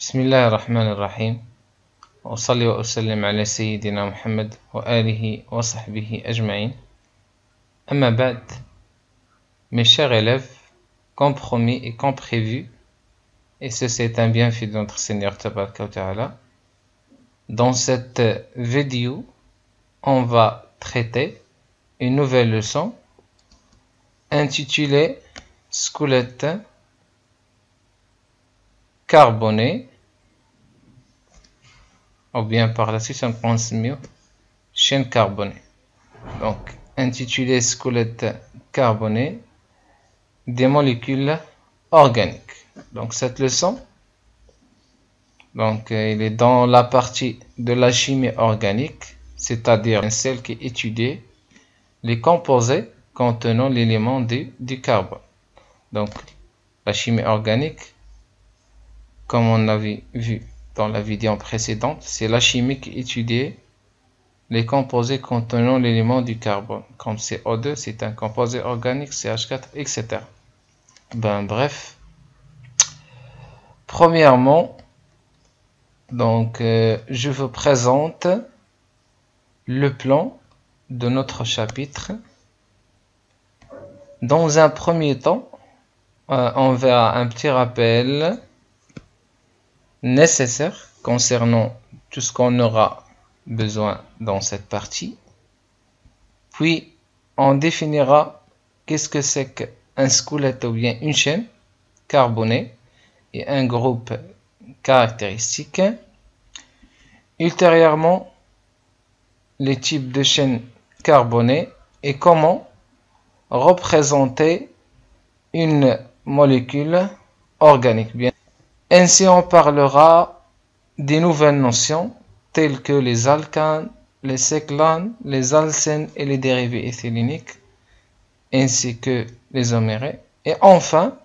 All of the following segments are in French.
بسم الله الرحمن الرحيم وصلي وأسلم على سيدنا محمد وآله وصحبه أجمعين. Amma ba'd, mes chers élèves, comme promis et comme prévu, et ceci est un bienfait de notre Seigneur Tabaraka wa Ta'ala, dans cette vidéo, on va traiter une nouvelle leçon intitulée squelette carboné, ou bien par la suite on pense mieux chaîne carbonée. Donc intitulé squelette carboné des molécules organiques. Donc cette leçon, il est dans la partie de la chimie organique, c'est-à-dire celle qui étudie les composés contenant l'élément du carbone. Donc la chimie organique, comme on avait vu dans la vidéo précédente, c'est la chimie qui étudie les composés contenant l'élément du carbone. Comme CO2, c'est un composé organique, CH4, etc. Bref. Premièrement, je vous présente le plan de notre chapitre. Dans un premier temps, on verra un petit rappel nécessaire concernant tout ce qu'on aura besoin dans cette partie. Puis, on définira qu'est-ce que c'est qu'un squelette ou bien une chaîne carbonée et un groupe caractéristique. Ultérieurement, les types de chaînes carbonées et comment représenter une molécule organique. Ainsi, on parlera des nouvelles notions telles que les alcanes, les séclanes, les alcènes et les dérivés éthyléniques, ainsi que les homérés. Et enfin,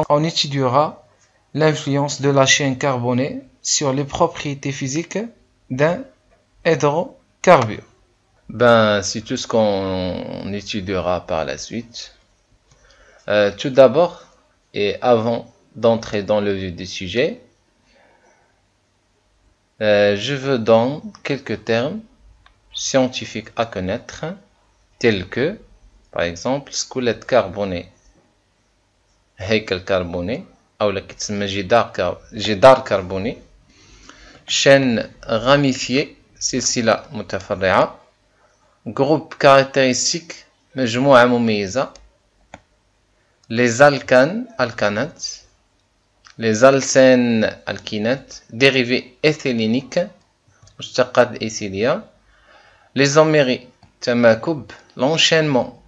on étudiera l'influence de la chaîne carbonée sur les propriétés physiques d'un hydrocarbure. C'est tout ce qu'on étudiera par la suite. Tout d'abord, et avant d'entrer dans le vif du sujet, je veux donner quelques termes scientifiques à connaître, tels que, par exemple, squelette carboné, هيكل كربوني أو اللي كتسمى جدار كربوني, chaîne ramifiée, سلسلة متفرعة, groupe caractéristique, مجموعة مميزة, les alcanes, alcanates, les alcènes, alkinates, dérivés éthyléniques, مشتقات éthylia, les homéries, تماكب, l'enchaînement,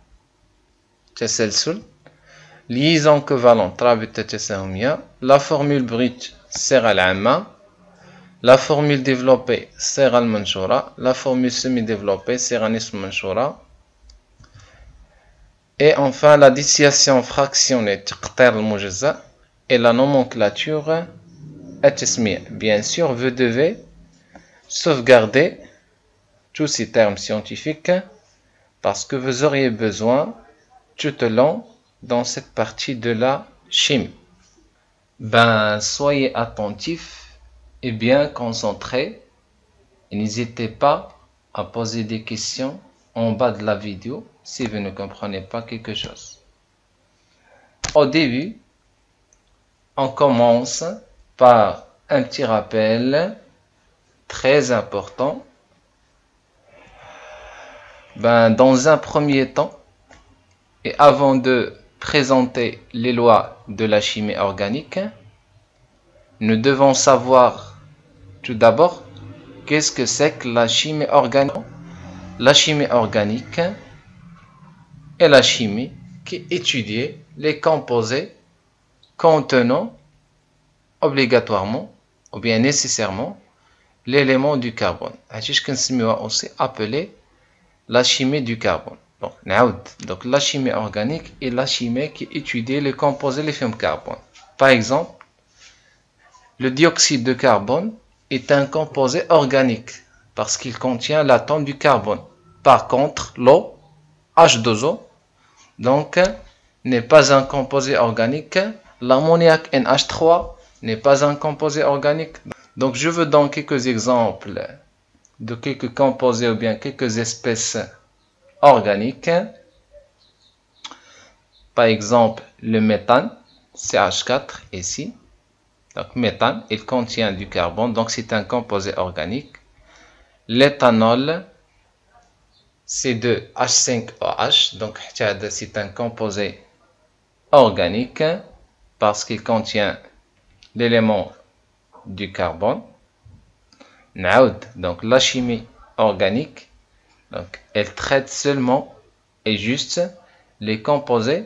تسلسل, liaison covalente, رابطة تساهمية, la formule brute, الصيغة العامة, la formule développée, الصيغة المنشورة, la formule semi-développée, الصيغة نصف منشورة, et enfin la dissociation fractionnée, تقطير المجزأ, et la nomenclature التسمية. Bien sûr, vous devez sauvegarder tous ces termes scientifiques parce que vous auriez besoin tout au long dans cette partie de la chimie. Soyez attentifs et bien concentrés et n'hésitez pas à poser des questions en bas de la vidéo si vous ne comprenez pas quelque chose. Au début, on commence par un petit rappel très important. Dans un premier temps, et avant de présenter les lois de la chimie organique, nous devons savoir tout d'abord qu'est-ce que c'est que la chimie organique. La chimie organique est la chimie qui étudie les composés contenant obligatoirement ou bien nécessairement l'élément du carbone. C'est aussi appelé la chimie du carbone. Donc la chimie organique est la chimie qui étudie les composés des films carbone. Par exemple, le dioxyde de carbone est un composé organique parce qu'il contient l'atome du carbone. Par contre, l'eau, H2O, n'est pas un composé organique. L'ammoniac NH3 n'est pas un composé organique. Donc je veux donner quelques exemples de quelques composés ou bien quelques espèces organiques. Par exemple, le méthane, CH4 ici. Donc méthane, il contient du carbone, donc c'est un composé organique. L'éthanol, C2H5OH, donc c'est un composé organique parce qu'il contient l'élément du carbone. Donc la chimie organique, donc elle traite seulement et juste les composés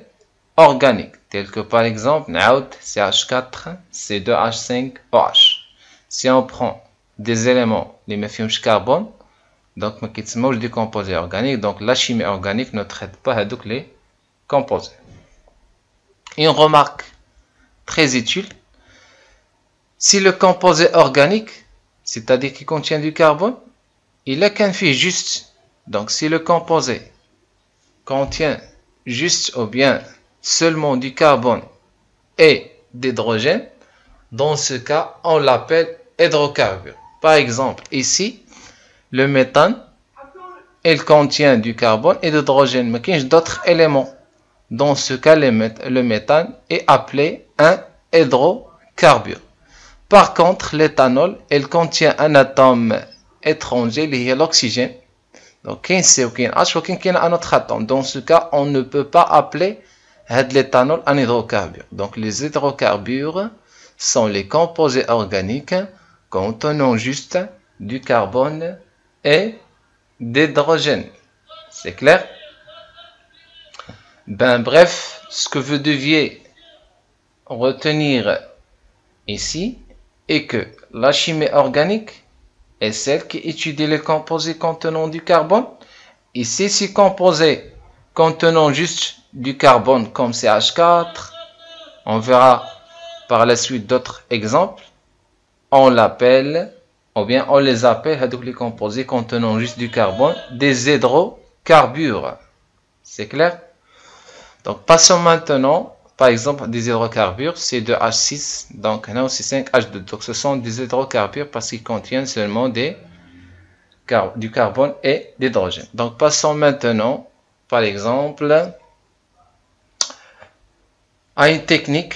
organiques, tels que par exemple CH4, C2H5OH. Si on prend des éléments les méfiums carbone, donc ما des composés organiques, donc la chimie organique ne traite pas les composés. Une remarque très utile: si le composé organique, c'est-à-dire qui contient du carbone, il est qu'un fait juste. Donc si le composé contient juste ou bien seulement du carbone et d'hydrogène, dans ce cas on l'appelle hydrocarbure. Par exemple ici le méthane, il contient du carbone et de l'hydrogène, mais il y a d'autres éléments. Dans ce cas, le méthane est appelé un hydrocarbure. Par contre, l'éthanol, il contient un atome étranger, lié à l'oxygène. Donc, il y a un autre atome. Dans ce cas, on ne peut pas appeler l'éthanol un hydrocarbure. Donc, les hydrocarbures sont les composés organiques contenant juste du carbone et d'hydrogène. C'est clair? Bref, ce que vous deviez retenir ici est que la chimie organique est celle qui étudie les composés contenant du carbone. Ici, ces composés contenant juste du carbone comme CH4, on verra par la suite d'autres exemples, on l'appelle, ou bien on les appelle, les composés contenant juste du carbone, des hydrocarbures. C'est clair? Donc passons maintenant, par exemple, des hydrocarbures, C2H6, donc là aussi 5H2. Donc ce sont des hydrocarbures parce qu'ils contiennent seulement du carbone et d'hydrogène. Donc passons maintenant, par exemple, à une technique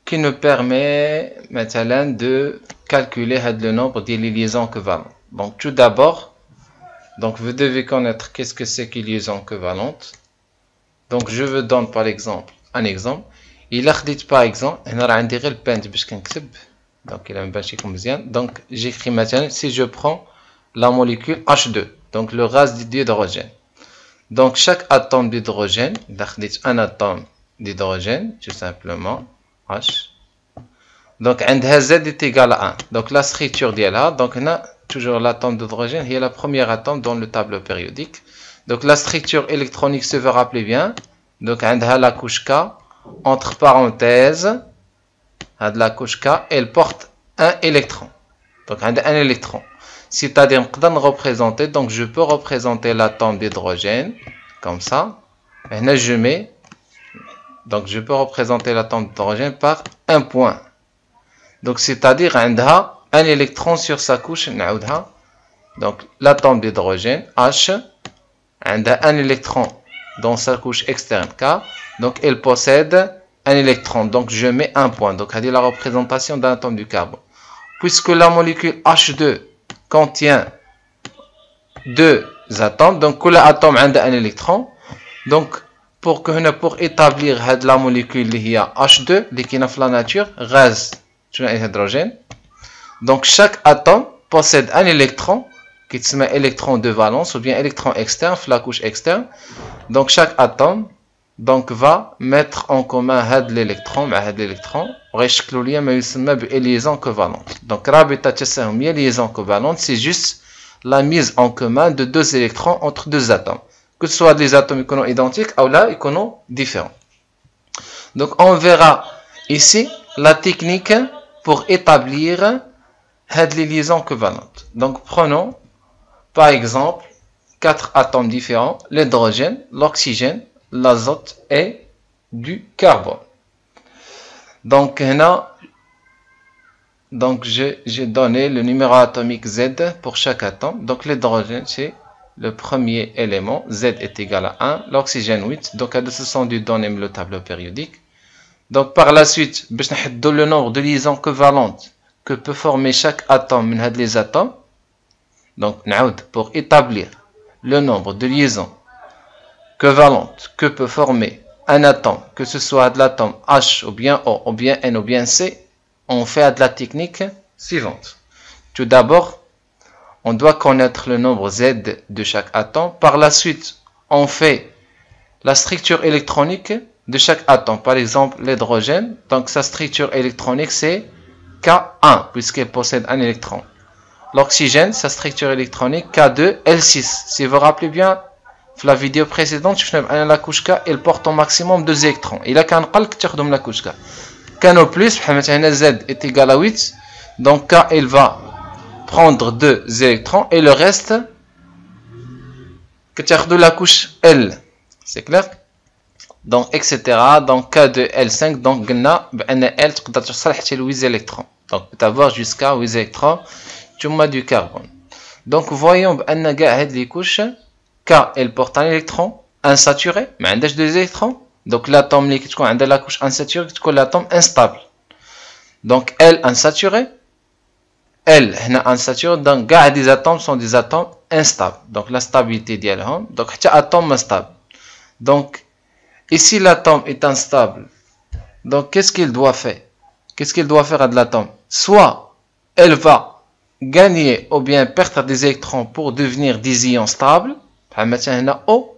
qui nous permet maintenant de calculer le nombre de liaisons covalentes. Donc tout d'abord, donc vous devez connaître qu'est-ce que c'est qu'une liaison covalente. Donc je vous donne par exemple un exemple. Il a dit par exemple, donc j'écris maintenant si je prends la molécule H2, donc le gaz d'hydrogène. Donc chaque atome d'hydrogène, un atome d'hydrogène, tout simplement, H. Donc Z est égal à 1. Donc la structure d'ILA, donc on a toujours l'atome d'hydrogène, il y a la première atome dans le tableau périodique. Donc la structure électronique se veut rappeler bien. Donc on a la couche K, entre parenthèses, la couche K, elle porte un électron. Donc on a un électron. C'est-à-dire qu'on représenter, donc je peux représenter l'atome d'hydrogène comme ça. Et là je mets, donc je peux représenter l'atome d'hydrogène par un point. Donc c'est-à-dire on a un électron sur sa couche. Donc l'atome d'hydrogène H, on a un électron dans sa couche externe K, donc elle possède un électron, donc je mets un point. Donc c'est la représentation d'un atome du carbone. Puisque la molécule H2 contient deux atomes, donc chaque atome a un électron. Donc pour établir la molécule qui est H2 qui est dans la nature, gaz hydrogène. Donc chaque atome possède un électron qui s'appelle électron de valence ou bien électron externe, la couche externe. Donc chaque atome donc va mettre en commun l'électron liaison covalente. Donc liaison covalente, c'est juste la mise en commun de deux électrons entre deux atomes, que ce soit des atomes identiques ou là différents. Donc on verra ici la technique pour établir les liaisons covalentes. Donc prenons par exemple 4 atomes différents, l'hydrogène, l'oxygène, l'azote et du carbone. Donc هنا donc j'ai donné le numéro atomique Z pour chaque atome. Donc l'hydrogène c'est le premier élément, Z est égal à 1, l'oxygène 8. Donc ce sont des données le tableau périodique. Donc par la suite, باش نحددوا le nombre de liaisons covalentes que peut former chaque atome من هاد les atomes. Donc نعود pour établir le nombre de liaisons covalentes que peut former un atome, que ce soit de l'atome H ou bien O ou bien N ou bien C, on fait de la technique suivante. Tout d'abord, on doit connaître le nombre Z de chaque atome. Par la suite, on fait la structure électronique de chaque atome. Par exemple, l'hydrogène, donc sa structure électronique c'est K1 puisqu'elle possède un électron. L'oxygène, sa structure électronique K2L6. Si vous vous rappelez bien, dans la vidéo précédente, je vous ai la couche K, elle porte au maximum 2 électrons. Il a qu'un qalq qui la couche K. K plus, Z est égal à 8. Donc K, elle va prendre 2 électrons et le reste, que tu as de la couche L. C'est clair? Donc, etc. Donc K2L5, donc L, tu peux 8 électrons. Donc, tu peux avoir jusqu'à 8 électrons. Tu as du carbone. Donc, voyons que les couches K, elle porte un électron insaturé, mais elle a 2 électrons. Donc l'atome qui a la couche insaturée, c'est l'atome instable. Donc L insaturé, L insaturé, donc les atomes sont des atomes instables. Donc la stabilité d'elle, donc c'est un atome instable. Donc ici l'atome est instable. Donc qu'est-ce qu'il doit faire? Qu'est-ce qu'il doit faire à de l'atome? Soit elle va gagner ou bien perdre des électrons pour devenir des ions stables. Maintenant O,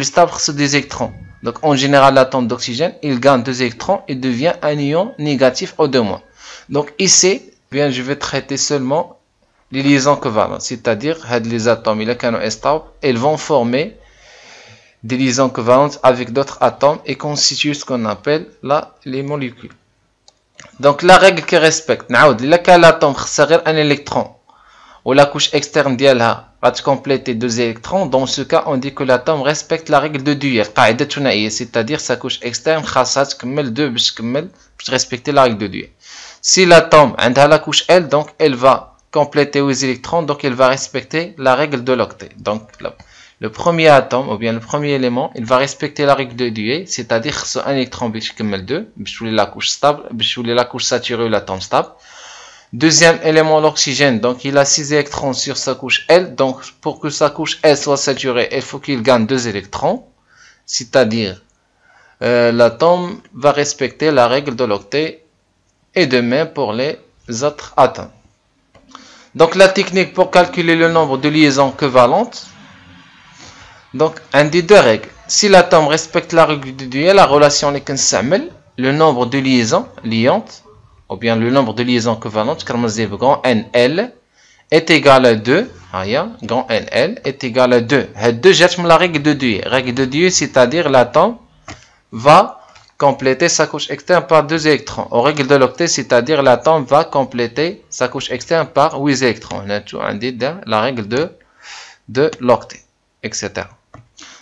stable c'est des électrons. Donc en général l'atome d'oxygène il gagne 2 électrons et devient un ion négatif O2-. Donc ici bien je vais traiter seulement les liaisons covalentes, c'est-à-dire les atomes ils vont former des liaisons covalentes avec d'autres atomes et constituer ce qu'on appelle les molécules. Donc la règle qui respecte l'atome a un électron ou la couche externe d'elle va compléter 2 électrons. Dans ce cas, on dit que l'atome respecte la règle de Dewey, c'est-à-dire sa couche externe pour respecter la règle de Dewey. Si l'atome a la couche L, donc elle va compléter 8 électrons, donc elle va respecter la règle de l'octet. Donc le premier atome ou bien le premier élément, il va respecter la règle de Dewey, c'est-à-dire un électron بيكمل 2 باش la couche stable, باش la couche saturée ou l'atome stable. Deuxième élément, l'oxygène, donc il a 6 électrons sur sa couche L, donc pour que sa couche L soit saturée, il faut qu'il gagne 2 électrons, c'est-à-dire l'atome va respecter la règle de l'octet, et de même pour les autres atomes. Donc la technique pour calculer le nombre de liaisons covalentes, donc un des 2 règles. Si l'atome respecte la règle de Dewey, la relation est le nombre de liaisons liantes, ou bien le nombre de liaisons covalentes, comme grand NL est égal à 2, grand NL est égal à 2. Cette 2 jette la règle de Dewey. Règle de Dewey, c'est-à-dire l'atome va compléter sa couche externe par 2 électrons. Aux règles de l'octet, c'est-à-dire l'atome va compléter sa couche externe par 8 électrons. On a dit la règle de l'octet, etc.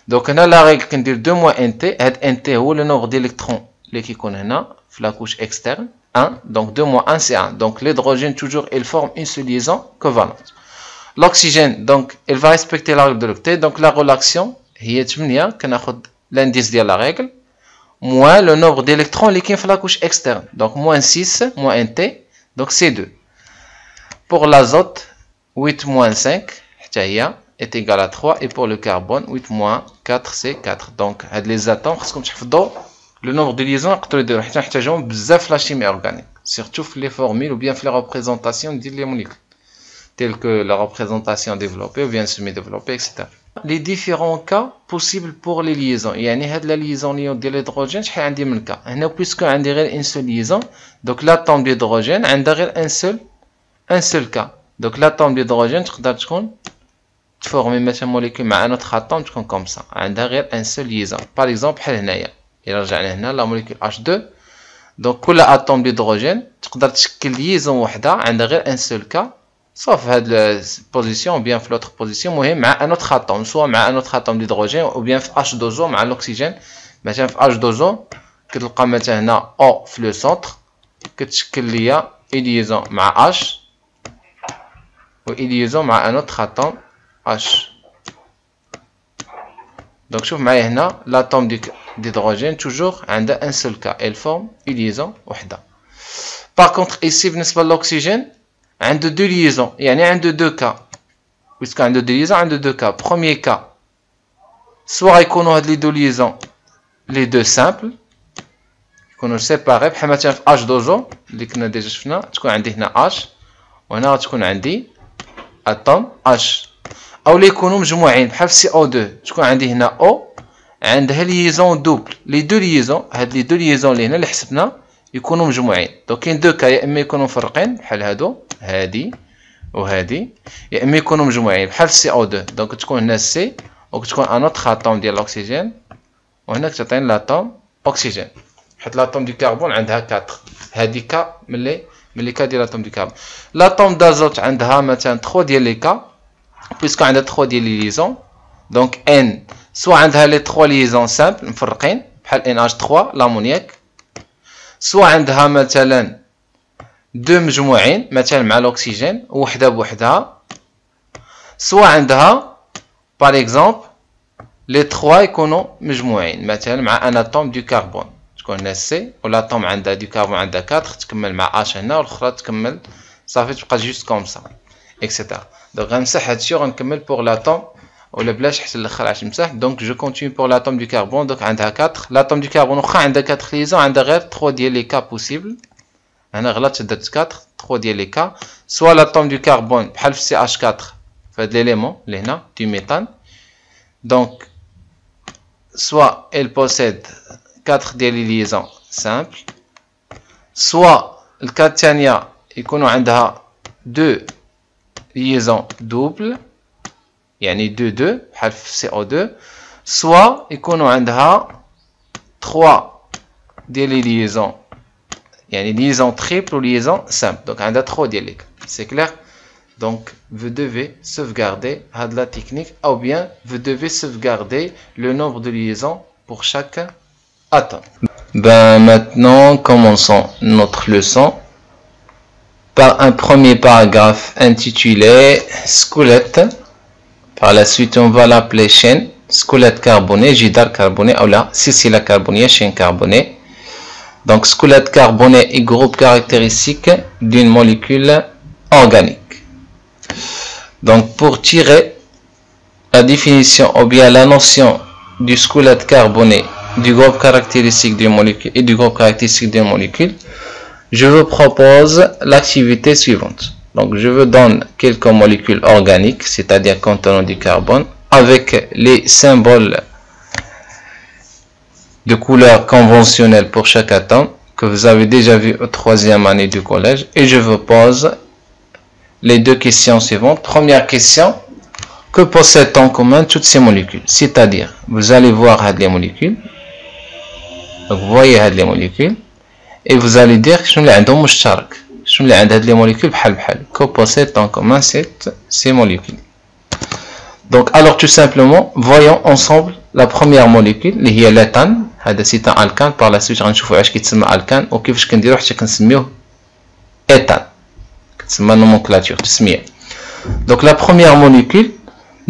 Donc on a la règle qui dit 2 moins NT. NT est le nombre d'électrons qui connaît la couche externe. 1, donc 2 moins 1 c'est 1. Donc l'hydrogène toujours il forme une seule liaison covalente. L'oxygène donc il va respecter la règle de l'octet. Donc la relation هي 8 كناخد l'indice de la règle moins le nombre d'électrons qui sont dans la couche externe. Donc moins 6 moins NT, donc c'est 2. Pour l'azote 8 moins 5 est égal à 3 et pour le carbone 8 moins 4 c'est 4. Donc les atomes خصكم تحفظوا le nombre de liaisons نقدروا يديروا حتى نحتاجوهم بزاف في لا شيمي اورغانيك surtout في les formules ou bien في les représentations des molécules telles que la représentation développée ou bien semi-développée, etc. Les différents cas possibles pour les liaisons. يعني هاد la liaison ديال l'hydrogène شحال عندي من cas. هنا puisque عندي غير une seule liaison, donc l'atome d'hydrogène عندها غير un seul cas. Donc l'atome d'hydrogène تقدر تكون تفورمي مثلا molécule مع un autre atome تكون comme ça. عندها غير un seul liaison. Par exemple بحال هنايا. إلا رجعنا هنا la molécule H2. Donc كل atome d'hydrogène تقدر تشكل liaison وحدة عندها غير un seul cas. Sauf la position ou bien l'autre position, مع un autre atome, soit مع un autre atome d'hydrogène ou bien H2O مع l'oxygène. مثلا في H2O كتلقى مثلا هنا او في لو سونتر كتشكل ليا إليزون مع اش و إليزون مع ان اوتر اتوم اش. دونك شوف معايا هنا لاتوم d'hydrogène توجور عندها ان سول كا elle forme إليزون وحده. باغ كونطخ ايسي بالنسبه للأكسجين عنده دو ليزون، يعني عنده دو كا، بيسكو عنده دو ليزون عنده دو كا. بروميي كا سوا يكونوا هاد لي دو ليزون لي دو سامبل يكونوا سيباري، بحال مثلا في اش دوزو اللي كنا ديجا شفنا، تكون عندي هنا اش وهنا غتكون عندي اتوم اش، او لي يكونوا مجموعين بحال في سي او 2 تكون عندي هنا او عندها ليزون دوبل. لي دو ليزون هاد لي دو ليزون اللي هنا اللي حسبنا يكونوا مجموعين. دونك كاين دو كا، يا اما يكونوا مفرقين بحال هادو هادي وهادي، يا اما يكونوا مجموعين بحال في سي او 2. دونك تكون هنا سي وكتكون ان اوتر اتوم ديال الاكسجين وهنا كتعطيني لاتوم اكسجين، حيت لاتوم دو كربون عندها 4. هادي كا ملي كا ديال لاتوم دو كربون. لاتوم دازوت عندها مثلا 3 ديال لي كا، بيسكو عندها 3 ديال لي ليزون. دونك ان سوا عندها لي 3 ليزون سامبل مفرقين بحال NH3 لامونياك، سوا عندها مثلا 2 مجموعين مثلا مع الاكسجين وحده بوحدها، سوا عندها باغ اكزومبل لي 3 يكونوا مجموعين مثلا مع ان اتوم دو كربون، تكون هنا سي والاتوم عندها دو كربون عندها 4 تكمل مع اش هنا والاخرى تكمل صافي تبقى جوست كوم سا اكسيتيرا. دونك غنمسح هادشي وغنكمل بوغ لاتوم ولا بلاش حتى الاخر علاش نمسح. دونك جو كونتيني بوغ لاتوم دو كربون. دونك عندها 4 لاتوم دو كربون، واخا عندها 4 ليزون عندها غير 3 ديال لي كا بوسيبل. هنا غلطت درت 4 3 ديال لي كا، سوا لاتوم دو كربون بحال في سي اش 4 فهاد ليليمون اللي هنا دو ميثان. دونك soit elle possède 4 ديال لي ليزون سامبل، soit الكا الثانية يكونوا عندها 2 ليزون دوبل يعني 2 بحال في CO2، soit يكونوا عندها 3 ديال لي ليزون يعني ليزون تريبل و ليزون سامبل. دونك عندها 3 ديال لي كا. سي كلير؟ Donc, vous devez sauvegarder la technique ou bien vous devez sauvegarder le nombre de liaisons pour chaque atome. Maintenant, commençons notre leçon par un premier paragraphe intitulé squelette. Par la suite, on va l'appeler chaîne, squelette carboné, jidar carboné ou la silsila carbonée, chaîne carbonée. Donc, squelette carboné est groupe caractéristique d'une molécule organique. Donc pour tirer la définition ou bien la notion du squelette carboné, du groupe caractéristique d'une molécule et du groupe caractéristique d'une molécule, je vous propose l'activité suivante. Donc je vous donne quelques molécules organiques, c'est-à-dire contenant du carbone, avec les symboles de couleur conventionnelle pour chaque atome que vous avez déjà vu au 3e année du collège, et je vous pose les deux questions suivantes. Première question, que possèdent en commun toutes ces molécules? C'est-à-dire, vous allez voir les molécules, donc vous voyez les molécules, et vous allez dire les molécules, que possèdent en commun ces molécules. Donc, alors tout simplement, voyons ensemble la première molécule, qui est l'éthane. C'est un alcane. Par la suite, on va voir ce qui s'appelle alcane, ou qui est éthane. C'est ma nomenclature. Donc la première molécule,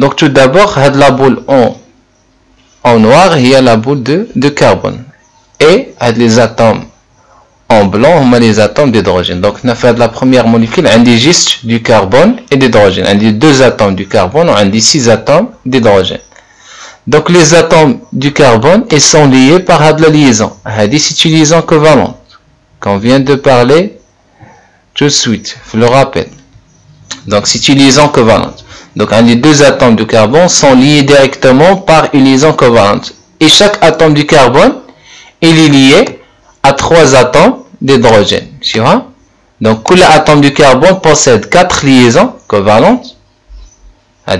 donc tout d'abord, la boule en noir, il y a la boule de carbone. Et les atomes en blanc, on met les atomes d'hydrogène. Donc on a fait la première molécule, on a juste du carbone et d'hydrogène. On a 2 atomes du carbone, on a 6 atomes d'hydrogène. Donc les atomes du carbone, ils sont liés par la liaison. C'est une liaison covalente qu'on vient de parler tout de suite, je le rappelle. Donc c'est une liaison covalente. Donc les 2 atomes de carbone sont liés directement par une liaison covalente. Et chaque atome du carbone il est lié à 3 atomes d'hydrogène. Donc tous les atomes du carbone possèdent 4 liaisons covalentes.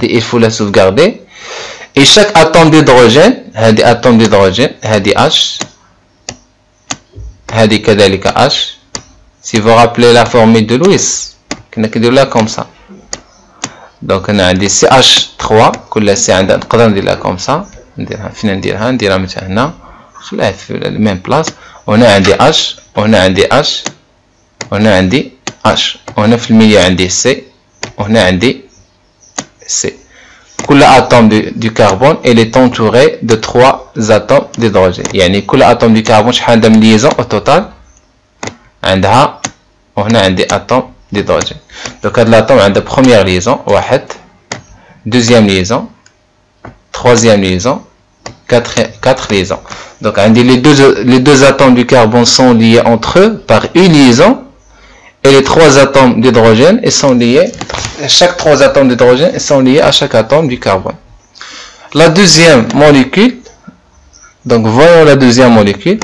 Il faut la sauvegarder. Et chaque atome d'hydrogène, هذه atome d'hydrogène, هذه H, هذه كذلك H. Si vous rappelez la formule de Lewis, on a là comme ça. Donc on a des CH3, كل سي عندها نقدر نديرها comme ça. نديرها فين نديرها مثلا هنا خليها في la même place. هنا عندي H وهنا عندي H وهنا عندي H وهنا في المية عندي C وهنا عندي C. كل atome du carbone il est entouré de 3 atomes d'hydrogène. يعني كل atome du carbone شحال عندها من liaison au total عندها وهنا عندي atome d'hydrogène. Donc هاد l'atome عندها première liaison واحد, deuxième liaison, troisième liaison, quatre liaisons. Donc les deux atomes du carbone sont liés entre eux par une liaison et les 3 atomes d'hydrogène sont liés, chaque 3 atomes d'hydrogène sont liés à chaque atome du carbone. La deuxième molécule, donc voyons la deuxième molécule,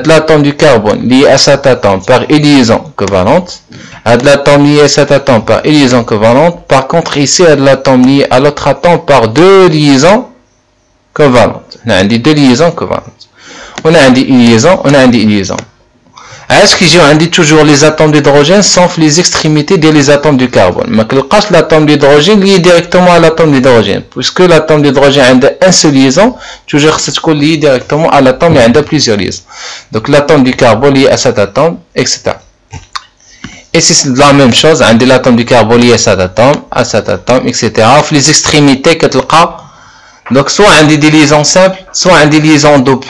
l'atome du carbone lié à cet atome par une liaison covalente, l'atome lié à cet atome par une liaison covalente. Par contre ici l'atome lié à l'autre atome par 2 liaisons covalentes. On a 2 liaisons covalentes. On a une liaison, on a une liaison. Est-ce que j'ai toujours les atomes d'hydrogène sauf les extrémités des atomes du carbone? Mais l'atome d'hydrogène lié directement à l'atome d'hydrogène, puisque l'atome d'hydrogène a une seule liaison, toujours c'est lié directement à l'atome et a plusieurs liaisons. Donc l'atome du carbone lié à cet atome, etc. Et c'est la même chose, l'atome du carbone lié à cet atome, etc. Les extrémités que tu as, donc soit des liaisons simples, soit des liaisons doubles.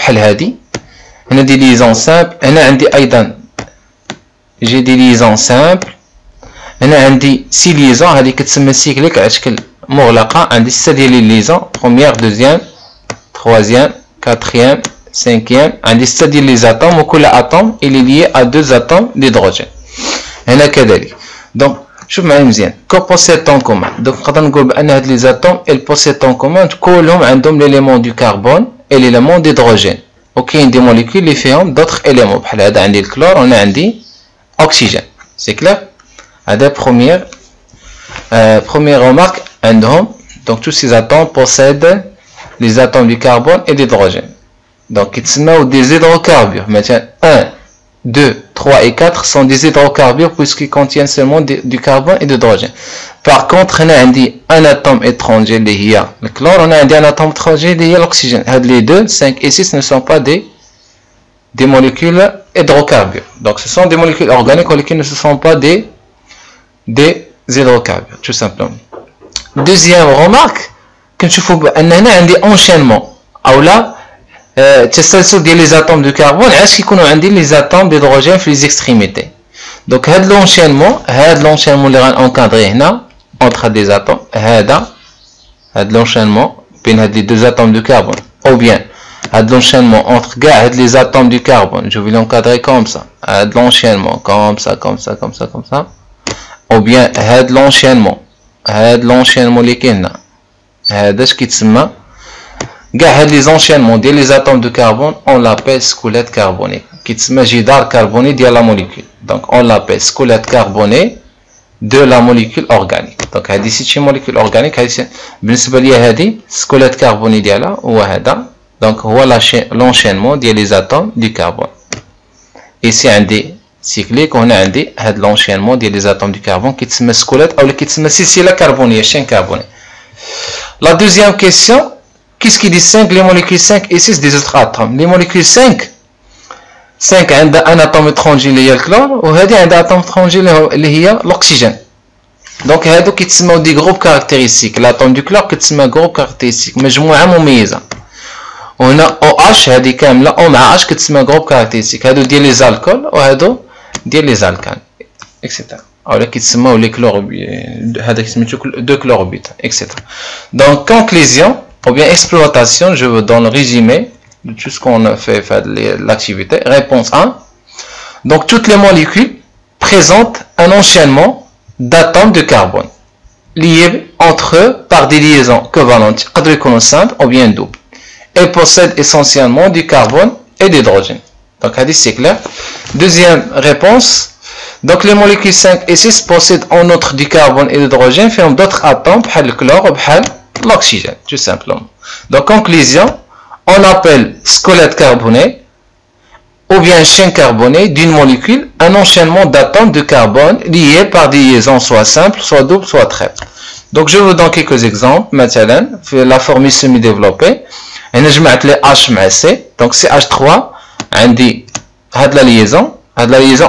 هنا des liaisons simples. هنا عندي أيضا j'ai des liaisons simples. هنا عندي 6 liaisons. هذه كتسمى cyclique على شكل مغلقة. عندي 6 ديال les liaisons, première, deuxième, troisième, quatrième, cinquième. عندي 6 ديال les atomes وكل atome il est lié à 2 atomes d'hydrogène. هنا كذلك. donc شوف معايا مزيان. كوبوسيت en commun. donc نقدر نقول بأن هاد les atomes ils possèdent en commun كلهم عندهم l'élément du carbone et l'élément d'hydrogène. وكاين دي موليكول اللي فيهم d'autres éléments بحال هذا عندي الكلور وهنا عندي oxygène. c'est clair. هذا première remarque عندهم. donc tous ces atomes possèdent les atomes du carbone et d'hydrogène. donc يتسموا des hydrocarbures. مثلا 1, 2, 3 et 4 sont des hydrocarbures puisqu'ils contiennent seulement du carbone et d'hydrogène. Par contre, هنا عندي un atome étranger اللي هي الكلور, هنا عندي un atome étranger اللي هي l'oxygène. Les deux, 5 et 6 ne sont pas des molécules hydrocarbures. Donc ce sont des molécules organiques qui ne sont pas des hydrocarbures, tout simplement. Deuxième remarque, كنشوفوا بأن هنا عندي enchaînement أو لا تسلسل ديال les atomes de carbone علاش كيكونوا عندي les atomes d'hydrogène في les extrémités. Donc هاد l'enchaînement اللي غنكادري هنا entre des atomes, هاد l'enchaînement بين هاد les 2 atomes de carbone, ou bien هاد l'enchaînement entre les atomes du carbone, je vais l'encadrer comme ça, هاد l'enchaînement comme ça, ou bien هاد l'enchaînement اللي كاين هنا هذا اش كيتسمى هاد les enchaînements ديال les atomes de carbone on l'appelle squelette carbonique, كيتسمى جدار كربوني ديال la molécule. donc on l'appelle squelette carboné de la molécule organique. donc هذه شي molécule organique. هذه بالنسبه لي هذه squelette كربوني ديالها هو هذا. donc هو l'enchaînement ديال les atomes du carbone. ici عندي cyclique وهنا عندي هاد l'enchaînement ديال les atomes du carbone كيتسمى squelette او اللي كيتسمى سلسله كربونيه, chaîne carbonée. La deuxième question, qu'est-ce qui distingue les molécules 5 et 6 des autres atomes? Les molécules 5 عندها un atome étranger اللي هي الكلور, وهذه عندها atome étranger اللي هي l'oxygène. donc هادو كيتسموا دي جروب كاركتيرستيك. l'atome du chlore كيتسمى جروب كاركتيرستيك, مجموعه مميزه. وهنا OH هذه كامله O مع H كتسمى جروب كاركتيرستيك. هادو ديال لي زالكول وهادو ديال لي زالكان اكسيتيرا. اولا كيتسموا لي كلور, هذا سميتو دو كلوروبيت اكسيتيرا. donc conclusion ou bien exploitation, je vous donne le résumé de tout ce qu'on a fait l'activité. Réponse 1. donc toutes les molécules présentent un enchaînement d'atomes de carbone liés entre eux par des liaisons covalentes, simples ou bien doubles. Elles possèdent essentiellement du carbone et d'hydrogène. donc c'est clair. Deuxième réponse, donc les molécules 5 et 6 possèdent en outre du carbone et d'hydrogène ferment d'autres atomes بحال الكلور وبحال l'oxygène, tout simplement. donc conclusion, on appelle squelette carboné ou bien chaîne carbonée d'une molécule un enchaînement d'atomes de carbone liés par des liaisons soit simples, soit doubles, soit triples. donc je vous donne quelques exemples. مثلا في la formule semi-développée هنا جمعت لي H مع C Donc CH3 عندي هاد la liaison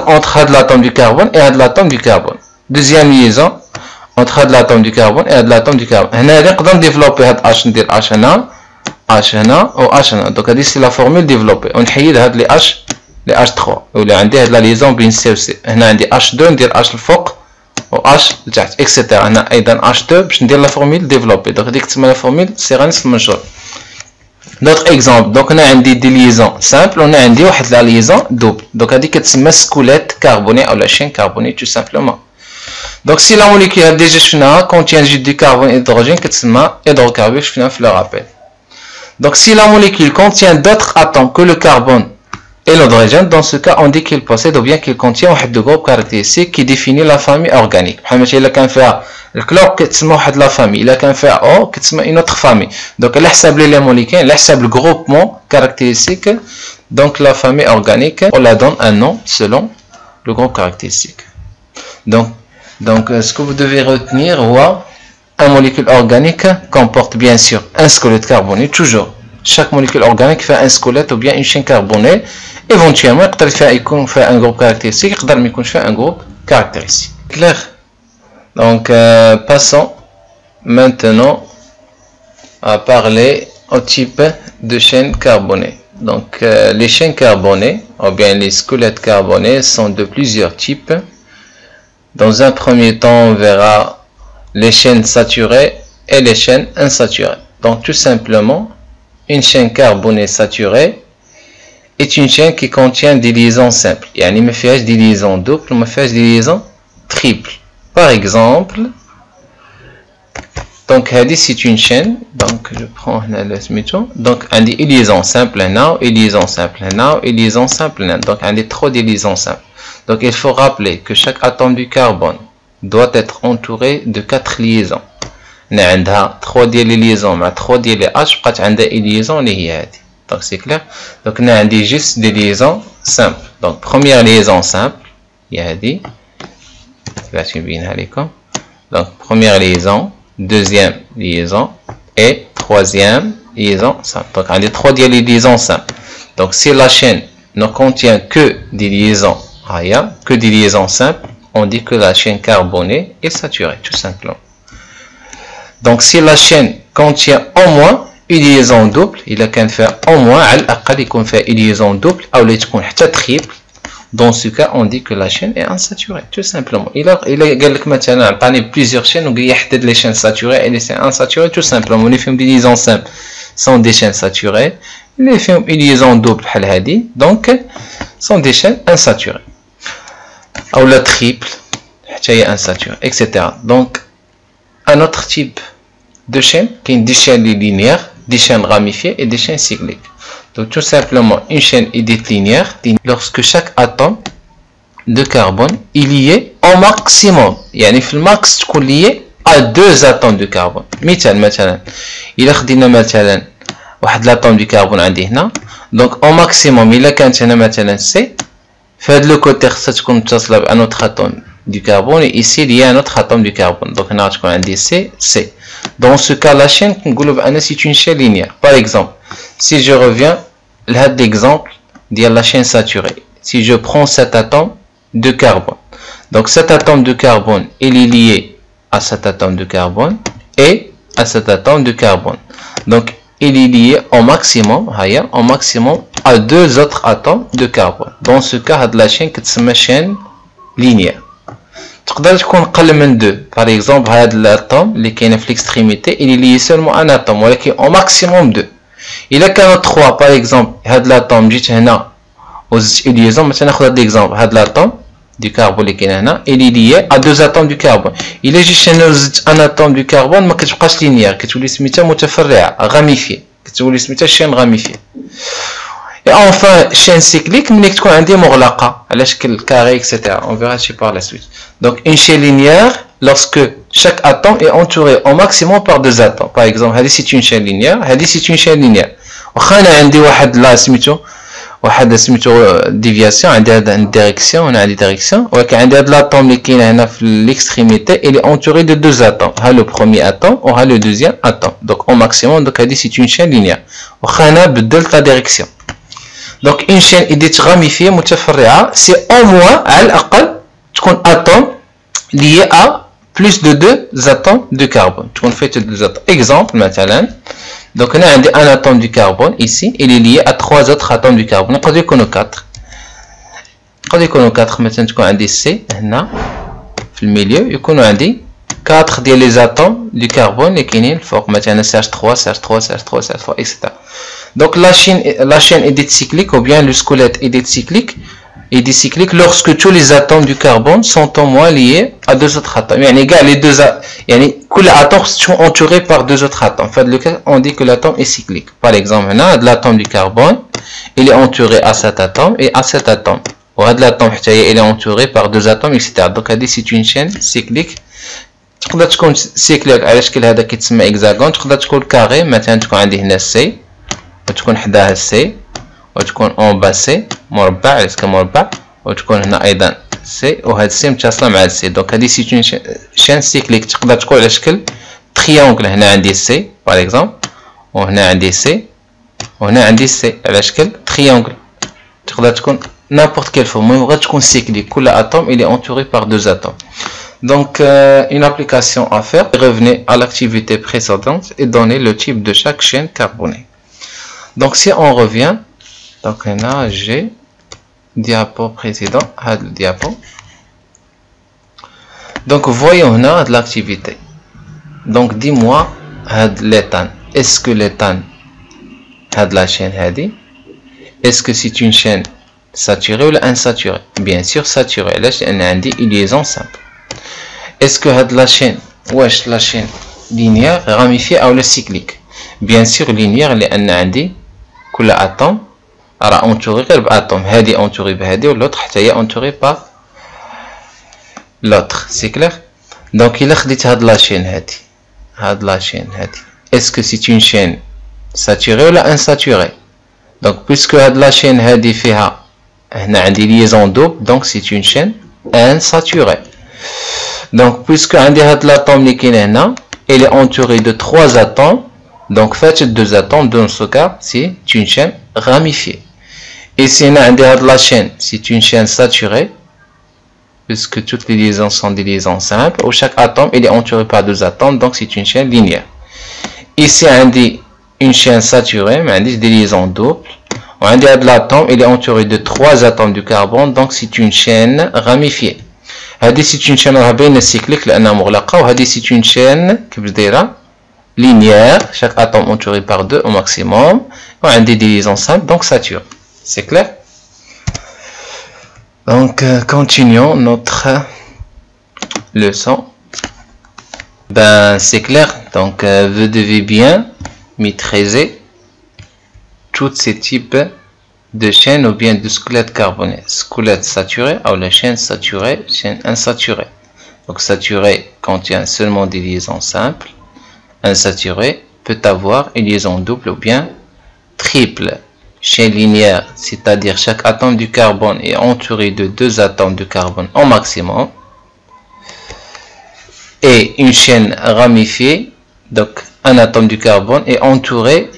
entre هاد l'atome du carbone et هاد l'atome du carbone. Deuxième liaison entre هاد l'atome du carbone et هاد l'atome du carbone. هنا نقدر نديفلوبي هاد H ندير H هنا و H هنا. Donc هادي سي لا فورمول ديفلوبي ونحيد هاد لي H لي H3 ولا عندي هاد لا ليزون بين C و C. هنا عندي H2 ندير H الفوق و H لتحت اكسيتيرا. هنا ايضا H2 باش ندير لا فورمول ديفلوبي. دونك هذيك تسمى لا فورمول سي غير نفس المنشور. D'autres exemples, donc on a des liaisons simples, on a la liaison double. Donc on dit que c'est un squelette carboné ou la chaîne carbonée tout simplement. Donc si la molécule déjà contient du carbone et d'hydrogène, c'est un hydrocarbure, je le rappelle. Donc si la molécule contient d'autres atomes que le carbone et l'hydrogène, dans ce cas on dit qu'il possède ou bien qu'il contient un groupe caractéristique qui définit la famille organique. Le chlore كتسمى واحد لا فامي الا كان فيها او كتسمى une autre famille. Donc elle حسب لي molécules, elle حسب le groupement caractéristique. Donc la famille organique on la donne un nom selon le groupe caractéristique. Donc ce que vous devez retenir un molécule organique comporte bien sûr un squelette carboné toujours. Chaque molécule organique fait un squelette ou bien une chaîne carbonée. Éventuellement يقدر يكون فيها un groupe caractéristique, يقدر ما يكونش فيها un groupe caractéristique. Clair? Donc, passons maintenant à parler au type de chaînes carbonées. Donc, les chaînes carbonées, ou bien les squelettes carbonés, sont de plusieurs types. Dans un premier temps, on verra les chaînes saturées et les chaînes insaturées. Donc, tout simplement, une chaîne carbonée saturée est une chaîne qui contient des liaisons simples. Il y a des liaisons doubles, des liaisons triples. Par exemple, donc c'est une chaîne, donc je prends le smiton, donc on dit liaison simple now, et liaison simple now, et liaison simple now. Donc on dit trop de liaisons simples. Donc il faut rappeler que chaque atome du carbone doit être entouré de 4 liaisons. On a 3 liaisons, mais 3 H, on a une liaison donc c'est clair. Donc on a juste des liaisons simples. Donc première liaison simple, il y a dit. Donc première liaison, deuxième liaison et troisième liaison simple. Donc on a 3 liaisons simples. Donc si la chaîne ne contient que des liaisons simples, on dit que la chaîne carbonée est saturée tout simplement. Donc si la chaîne contient au moins une liaison double, il a qu'à faire au moins une liaison double ou triple. Dans ce cas, on dit que la chaîne est insaturée, tout simplement. Il a plusieurs chaînes, il y a des chaînes saturées et des chaînes insaturées, tout simplement. Les films de liaison simple sont des chaînes saturées. Les films de liaison double, donc, sont des chaînes insaturées. Ou la triple, insaturée, etc. Donc, un autre type de chaîne, qui est des chaînes linéaires, des chaînes ramifiées et des chaînes cycliques. Donc tout simplement une chaîne est dite linéaire lorsque chaque atome de carbone est lié au maximum. يعني في الماكس تكون lié à 2 atomes de carbone. مثلا إلا خدينا مثلا واحد l'atome du carbone عندي هنا. Donc au maximum إلا كانت هنا مثلا C فهاد لو كوتي خصها تكون متصلة بأن autre atome du carbone et ici il y a un autre atome du carbone. Donc هنا تكون عندي C. Dans ce cas la chaîne نقولوا بأن c'est une chaîne linéaire. Par exemple, si je reviens à l'exemple de la chaîne saturée, si je prends cet atome de carbone, donc cet atome de carbone il est lié à cet atome de carbone et à cet atome de carbone. Donc il est lié au maximum à 2 autres atomes de carbone. Dans ce cas, la chaîne كتسمى chaîne linéaire. تقدر تكون قل من 2. Par exemple, هذا l'atome اللي كاين في l'extrémité il est lié seulement à un atome ولكن au maximum 2. إلا كانوا 3 par exemple هذا l'atome جيت هنا وزدت liaison مثلا ناخذ هذا l'exemple هذا l'atome du carbone اللي كاين هنا il est lié à 2 atomes du carbone. إلا جيت هنا وزدت un atome du carbone ما كتبقاش linéaire كتولي سميتها متفرعة ramifiée كتولي سميتها chaîne ramifiée. Et enfin chaîne cyclique ملي تكون عندي مغلقة على شكل carré etc. On verra ça par la suite. Donc une chaîne linéaire lorsque chaque atome est entouré au maximum par 2 atomes. Par exemple, هذه c'est une chaîne linéaire, هذه c'est une chaîne linéaire. واخا انا عندي واحد لا سميتو ديفياسيون عندي هذا الديريكسيون وانا عندي ديريكسيون ولكن عندي هذا l'atome اللي كاين هنا في l'extrémité il est entouré de 2 atomes. ها le premier atome و ها le deuxième atome. Donc au maximum donc هذه c'est une chaîne linéaire. واخا انا بدلت la direction. Donc une chaîne est ramifiée متفرعة c'est au moins على الأقل تكون atome lié à plus de 2 atomes de carbone. تكون فيه 2 atomes. Exemple مثلا donc on a un atome du carbone ici il est lié à 3 autres atomes du carbone. يقدر يكونوا 4 يقدر يكونوا 4 مثلا تكون عندي سي هنا في الميليو يكونوا عندي 4 ديال لي atomes du carbone اللي كاينين فوق مثلا CH3 CH3 CH3 CH3 etc. Donc la chaîne est cyclique ou bien le squelette est cyclique lorsque tous les atomes du carbone sont au moins liés à 2 autres atomes. يعني كاع les deux يعني كل atome sont entourés par 2 autres atomes. En fait, on dit que l'atome est cyclique. Par exemple, هنا l'atome du carbone, il est entouré à cet atome et à cet atome. وهذا l'atome حتى il est entouré par 2 atomes etc. Donc هذه c'est une chaîne cyclique. تقدر تكون cyclique على شكل هذا كيتسمى hexagone. تقدر تكون كاري مثلا تكون عندي هنا سي وتكون حداها سي وتكون اون با سي مربع علاش كمربع وتكون هنا ايضا سي وهاد سي متصله مع سي. دونك هادي سي شين سيكليك تقدر تكون على شكل تريونغل. هنا عندي سي باغ اكزومبل وهنا عندي سي وهنا عندي سي على شكل تريونغل. تقدر تكون n'importe quelle forme. المهم غير تكون سيكليك كل اتوم il est entouré par 2 atomes. Donc une application à faire. Revenez à l'activité précédente et donnez le type de chaque chaîne carbonée. Donc si on revient, donc là j'ai diapo précédent, le diapo. Donc voyons là de l'activité. Donc dis-moi l'éthane. Est-ce que l'éthane a de la chaîne hadi? Est-ce que c'est une chaîne saturée ou insaturée? Bien sûr saturée. Là j'ai une liaison simple. Est-ce que a de la chaîne? Wesh la chaîne linéaire ramifiée ou le cyclique? Bien sûr linéaire لأن عندي كل atome راه entouré غير باتوم. هذه entouré بهذه والautre حتى هي entouré par l'autre. C'est clair? Donc إلا خديت هاد la chaîne هذه est-ce que c'est une chaîne saturée ولا insaturée? Donc puisque هاد la chaîne هذه فيها هنا عندي liaison double donc c'est une chaîne insaturée. Donc puisque عندي هاد l'atome اللي كاين هنا il est entouré de 3 atomes. Donc faites 2 atomes, dans ce cas c'est une chaîne ramifiée. Et si on a la chaîne, c'est une chaîne saturée, puisque toutes les liaisons sont des liaisons simples, où chaque atome il est entouré par 2 atomes, donc c'est une chaîne linéaire. Ici on a une chaîne saturée, mais on a des liaisons doubles. On a l'atome il est entouré de 3 atomes du carbone, donc c'est une chaîne ramifiée. C'est une chaîne cyclique, c'est une chaîne linéaire, chaque atome entouré par 2 au maximum. On a des liaisons simples, donc saturées. C'est clair? Donc continuons notre leçon. Ben c'est clair. Donc vous devez bien maîtriser tous ces types de chaînes ou bien de squelettes carbonés. Squelette saturé ou la chaîne saturée, chaîne insaturée. Donc saturé contient seulement des liaisons simples. Insaturé peut avoir une liaison double ou bien triple. Chaîne linéaire, c'est-à-dire chaque atome du carbone est entouré de 2 atomes de carbone au maximum. Et une chaîne ramifiée, donc un atome du carbone est entouré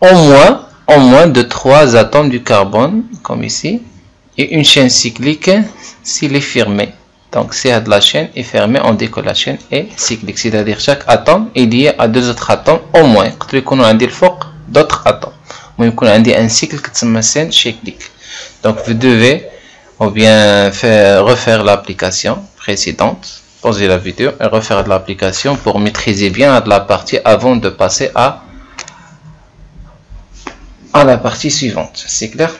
au moins de 3 atomes du carbone, comme ici. Et une chaîne cyclique s'il est fermé. Donc si la chaîne est fermée, on dit que la chaîne est cyclique. C'est-à-dire chaque atome est lié à 2 autres atomes au moins. Il peut y avoir d'autres atomes. Il peut y avoir un cycle qui s'appelle cyclique. Donc vous devez ou bien refaire l'application précédente, pauser la vidéo et refaire l'application pour maîtriser bien la partie avant de passer à la partie suivante. C'est clair?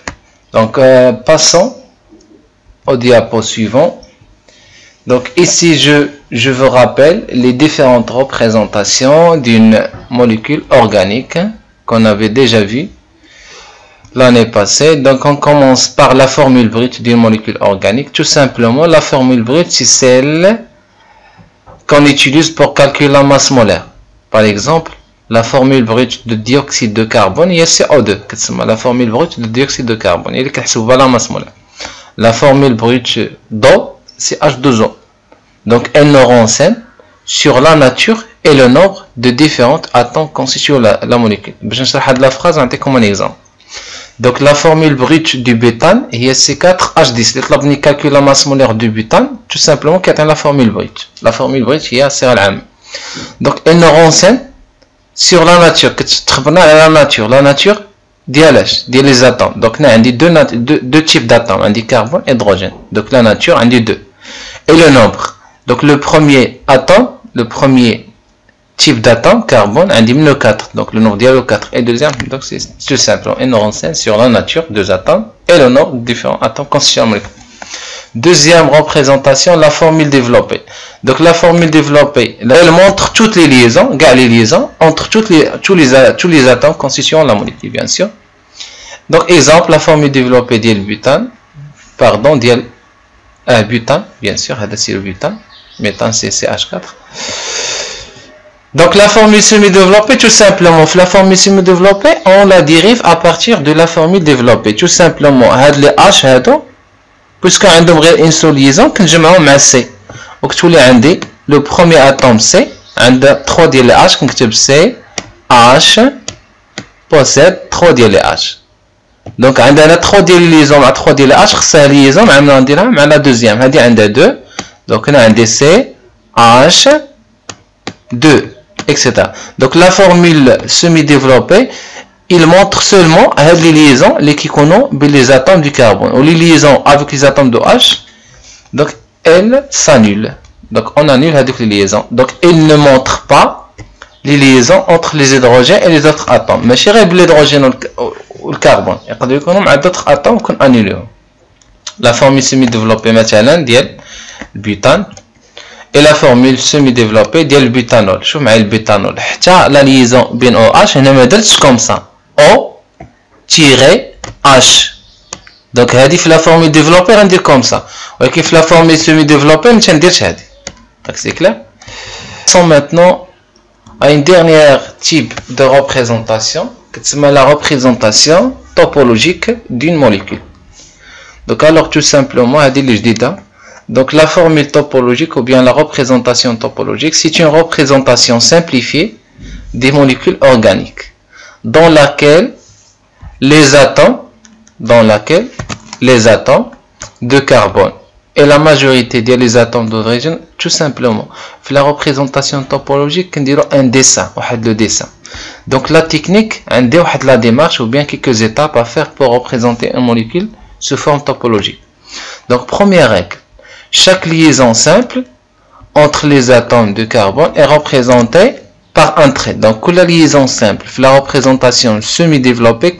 Donc passons au diapo suivant. Donc ici je vous rappelle les différentes représentations d'une molécule organique qu'on avait déjà vu l'année passée. Donc on commence par la formule brute d'une molécule organique. Tout simplement la formule brute c'est celle qu'on utilise pour calculer la masse molaire. Par exemple la formule brute de dioxyde de carbone il y a CO2. La formule brute de dioxyde de carbone il y a la masse molaire. La formule brute d'eau c'est H2O. Donc elle nous renseigne sur la nature et le nombre de différents atomes constituant la molécule. Je vais vous la phrase comme un exemple. Donc la formule brute du butane est C4H10. Les calcul la masse molaire du butane, tout simplement, qui est la formule brute. La formule brute est C1. Donc elle nous renseigne sur la nature. La nature des atomes. Donc on a deux types d'atomes, un carbone et hydrogène. Donc la nature, on a deux. Et le nombre. Donc le premier atome, le premier type d'atome, carbone, on dit le 4. Donc le nombre le 4. Et deuxième, donc c'est tout simple. Et nous renseigne sur la nature des atomes et le nombre de différents atomes constitués en molécules. Deuxième représentation, la formule développée. Donc la formule développée, elle montre toutes les liaisons, entre tous les atomes constituant la molécule, bien sûr. Donc exemple, la formule développée du butane, butane, bien sûr, c'est le butane, méthane c'est CH4. Donc la formule semi-développée, tout simplement, la formule semi-développée, on la dérive à partir de la formule développée. Tout simplement, les H, puisqu'on a une seule liaison, qu'on جمعهم مع C. وكتب لي عندي le premier atome C, عند 3 ديال les H, كنكتب C, H, possède 3 ديال les H. Donc عندنا 3 ديال les liaisons مع 3 ديال les H, خصها liaison عندنا نديرها مع la deuxième. هذه عندها 2. Donc هنا عندي C, H, 2. Etc. Donc la formule semi-développée, il montre seulement les liaisons qui connaissent les atomes du carbone ou les liaisons avec les atomes de H. Donc elles s'annulent. Donc on annule les liaisons. Donc il ne montre pas les liaisons entre les hydrogènes et les autres atomes. Mais chez l'hydrogène ou le carbone, il y a d'autres atomes qu'on annule. La formule semi-développée maintenant ديال butane. Et la formule semi-développée ديال البيتانول. شوف معايا البيتانول حتى la liaison بين OH هنا ما درتش comme ça. O-H. Donc هذه في la formule développée غندير comme ça. ولكن في la formule semi-développée ما تنديرش هذه. Donc c'est clair. Passons maintenant à une dernière type de représentation qui s'appelle la représentation topologique d'une molécule. Donc alors tout simplement هذه اللي جديدة. Donc la formule topologique ou bien la représentation topologique, c'est une représentation simplifiée des molécules organiques dans laquelle les atomes de carbone et la majorité des atomes d'hydrogène, tout simplement, la représentation topologique, on dirait un dessin, le dessin. Donc la technique, la démarche ou bien quelques étapes à faire pour représenter une molécule sous forme topologique. Donc première règle. Chaque liaison simple entre les atomes de carbone est représentée par un trait. Donc, la liaison simple, la représentation semi-développée,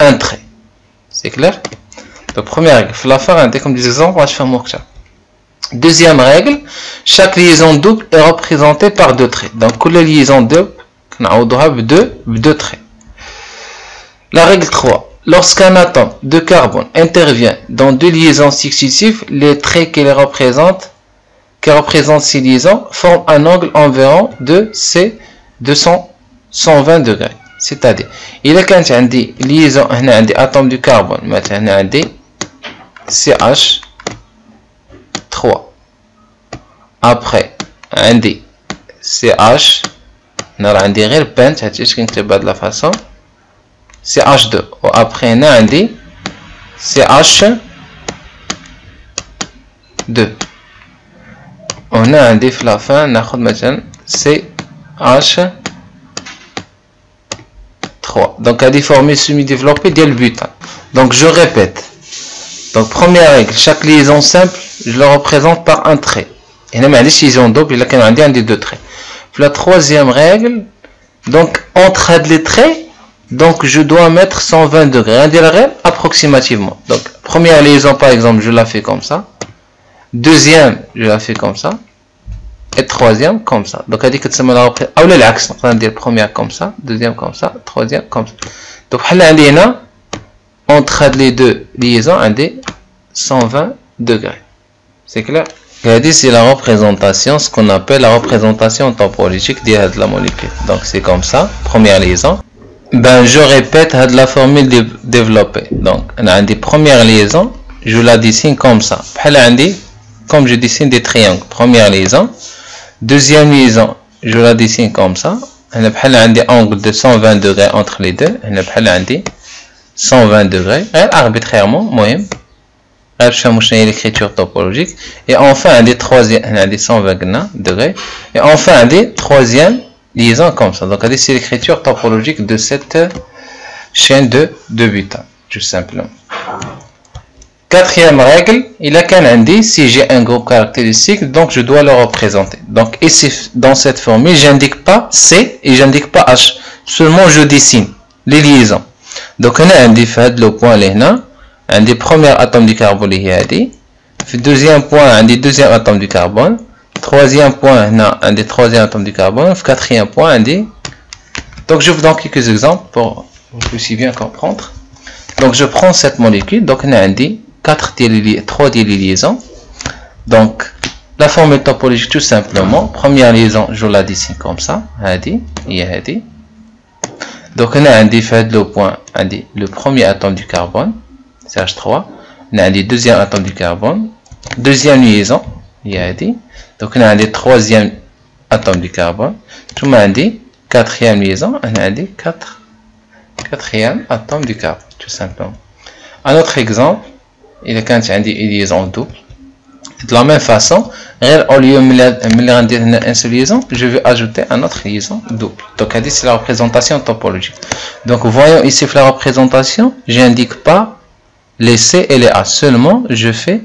un trait. C'est clair? Donc, première règle, il faut la faire comme des exemples, je fais deuxième règle, chaque liaison double est représentée par deux traits. Donc, la liaison double, deux traits. La règle 3. Lorsqu'un atome de carbone intervient dans deux liaisons successives, les traits qui représentent ces liaisons forment un angle environ de 120 degrés. C'est-à-dire, il y a une liaison un atome de carbone, maintenant un CH3. Après, un CH, on a un pente, de la façon. CH2 ou après on a un CH2 on a un la fin ناخذ مثلا CH3 donc à des formules semi-développées ديال butane. Donc je répète, donc première règle, chaque liaison simple je le représente par un trait. Et là معليش liaison double il y a عندي deux traits. La troisième règle, donc entre les traits, donc je dois mettre 120 degrés, approximativement. Donc première liaison par exemple je la fais comme ça, deuxième je la fais comme ça, et troisième comme ça. Donc هذيك تسمى la représentation. أو العكس نقدر ندير première comme ça, deuxième comme ça, troisième comme ça. Donc حنا عندي هنا entre les deux liaisons عندي 120 degrés. C'est clair? هذه c'est la représentation, ce qu'on appelle la représentation topologique de la molécule. Donc c'est comme ça, première liaison. Ben je répète la formule développée. Donc on a des premières liaisons, je la dessine comme ça. Comme je dessine des triangles, première liaison, deuxième liaison, je la dessine comme ça, هنا بحال عندي angle de 120 degrés entre les deux. هنا بحال عندي 120 degrés غير arbitrairement المهم غير باش نفهمو شنو هي l'écriture topologique. Et enfin عندي troisième هنا عندي 120 degrés. Et enfin عندي troisième liaison comme ça. Donc c'est l'écriture topologique de cette chaîne de butane tout simplement. Quatrième règle, il a qu'un indice si j'ai un groupe caractéristique, donc je dois le représenter. Donc ici dans cette formule, j'indique pas C et j'indique pas H, seulement je dessine les liaisons. Donc on a un fait le point là, un des premiers atomes du carbone ici, le deuxième point un des deuxième atome du carbone, troisième point un des troisième atomes du carbone, le quatrième point un des. Donc je vous donne quelques exemples pour que vous puissiez bien comprendre. Donc je prends cette molécule, donc on a un des 3 liaisons. Donc la formule topologique tout simplement, première liaison je la dessine comme ça, donc on a un fait le point, le premier atome du carbone, CH3, on a un deuxième atome du carbone, deuxième liaison, donc on a un troisième atome du carbone, tout le monde quatrième liaison, on a un quatrième atome du carbone tout simplement. Un autre exemple, il y a une liaison double. De la même façon, au lieu de une seule liaison, je vais ajouter une autre liaison double. Donc, c'est la représentation topologique. Donc, voyons ici la représentation, je n'indique pas les C et les A, seulement je fais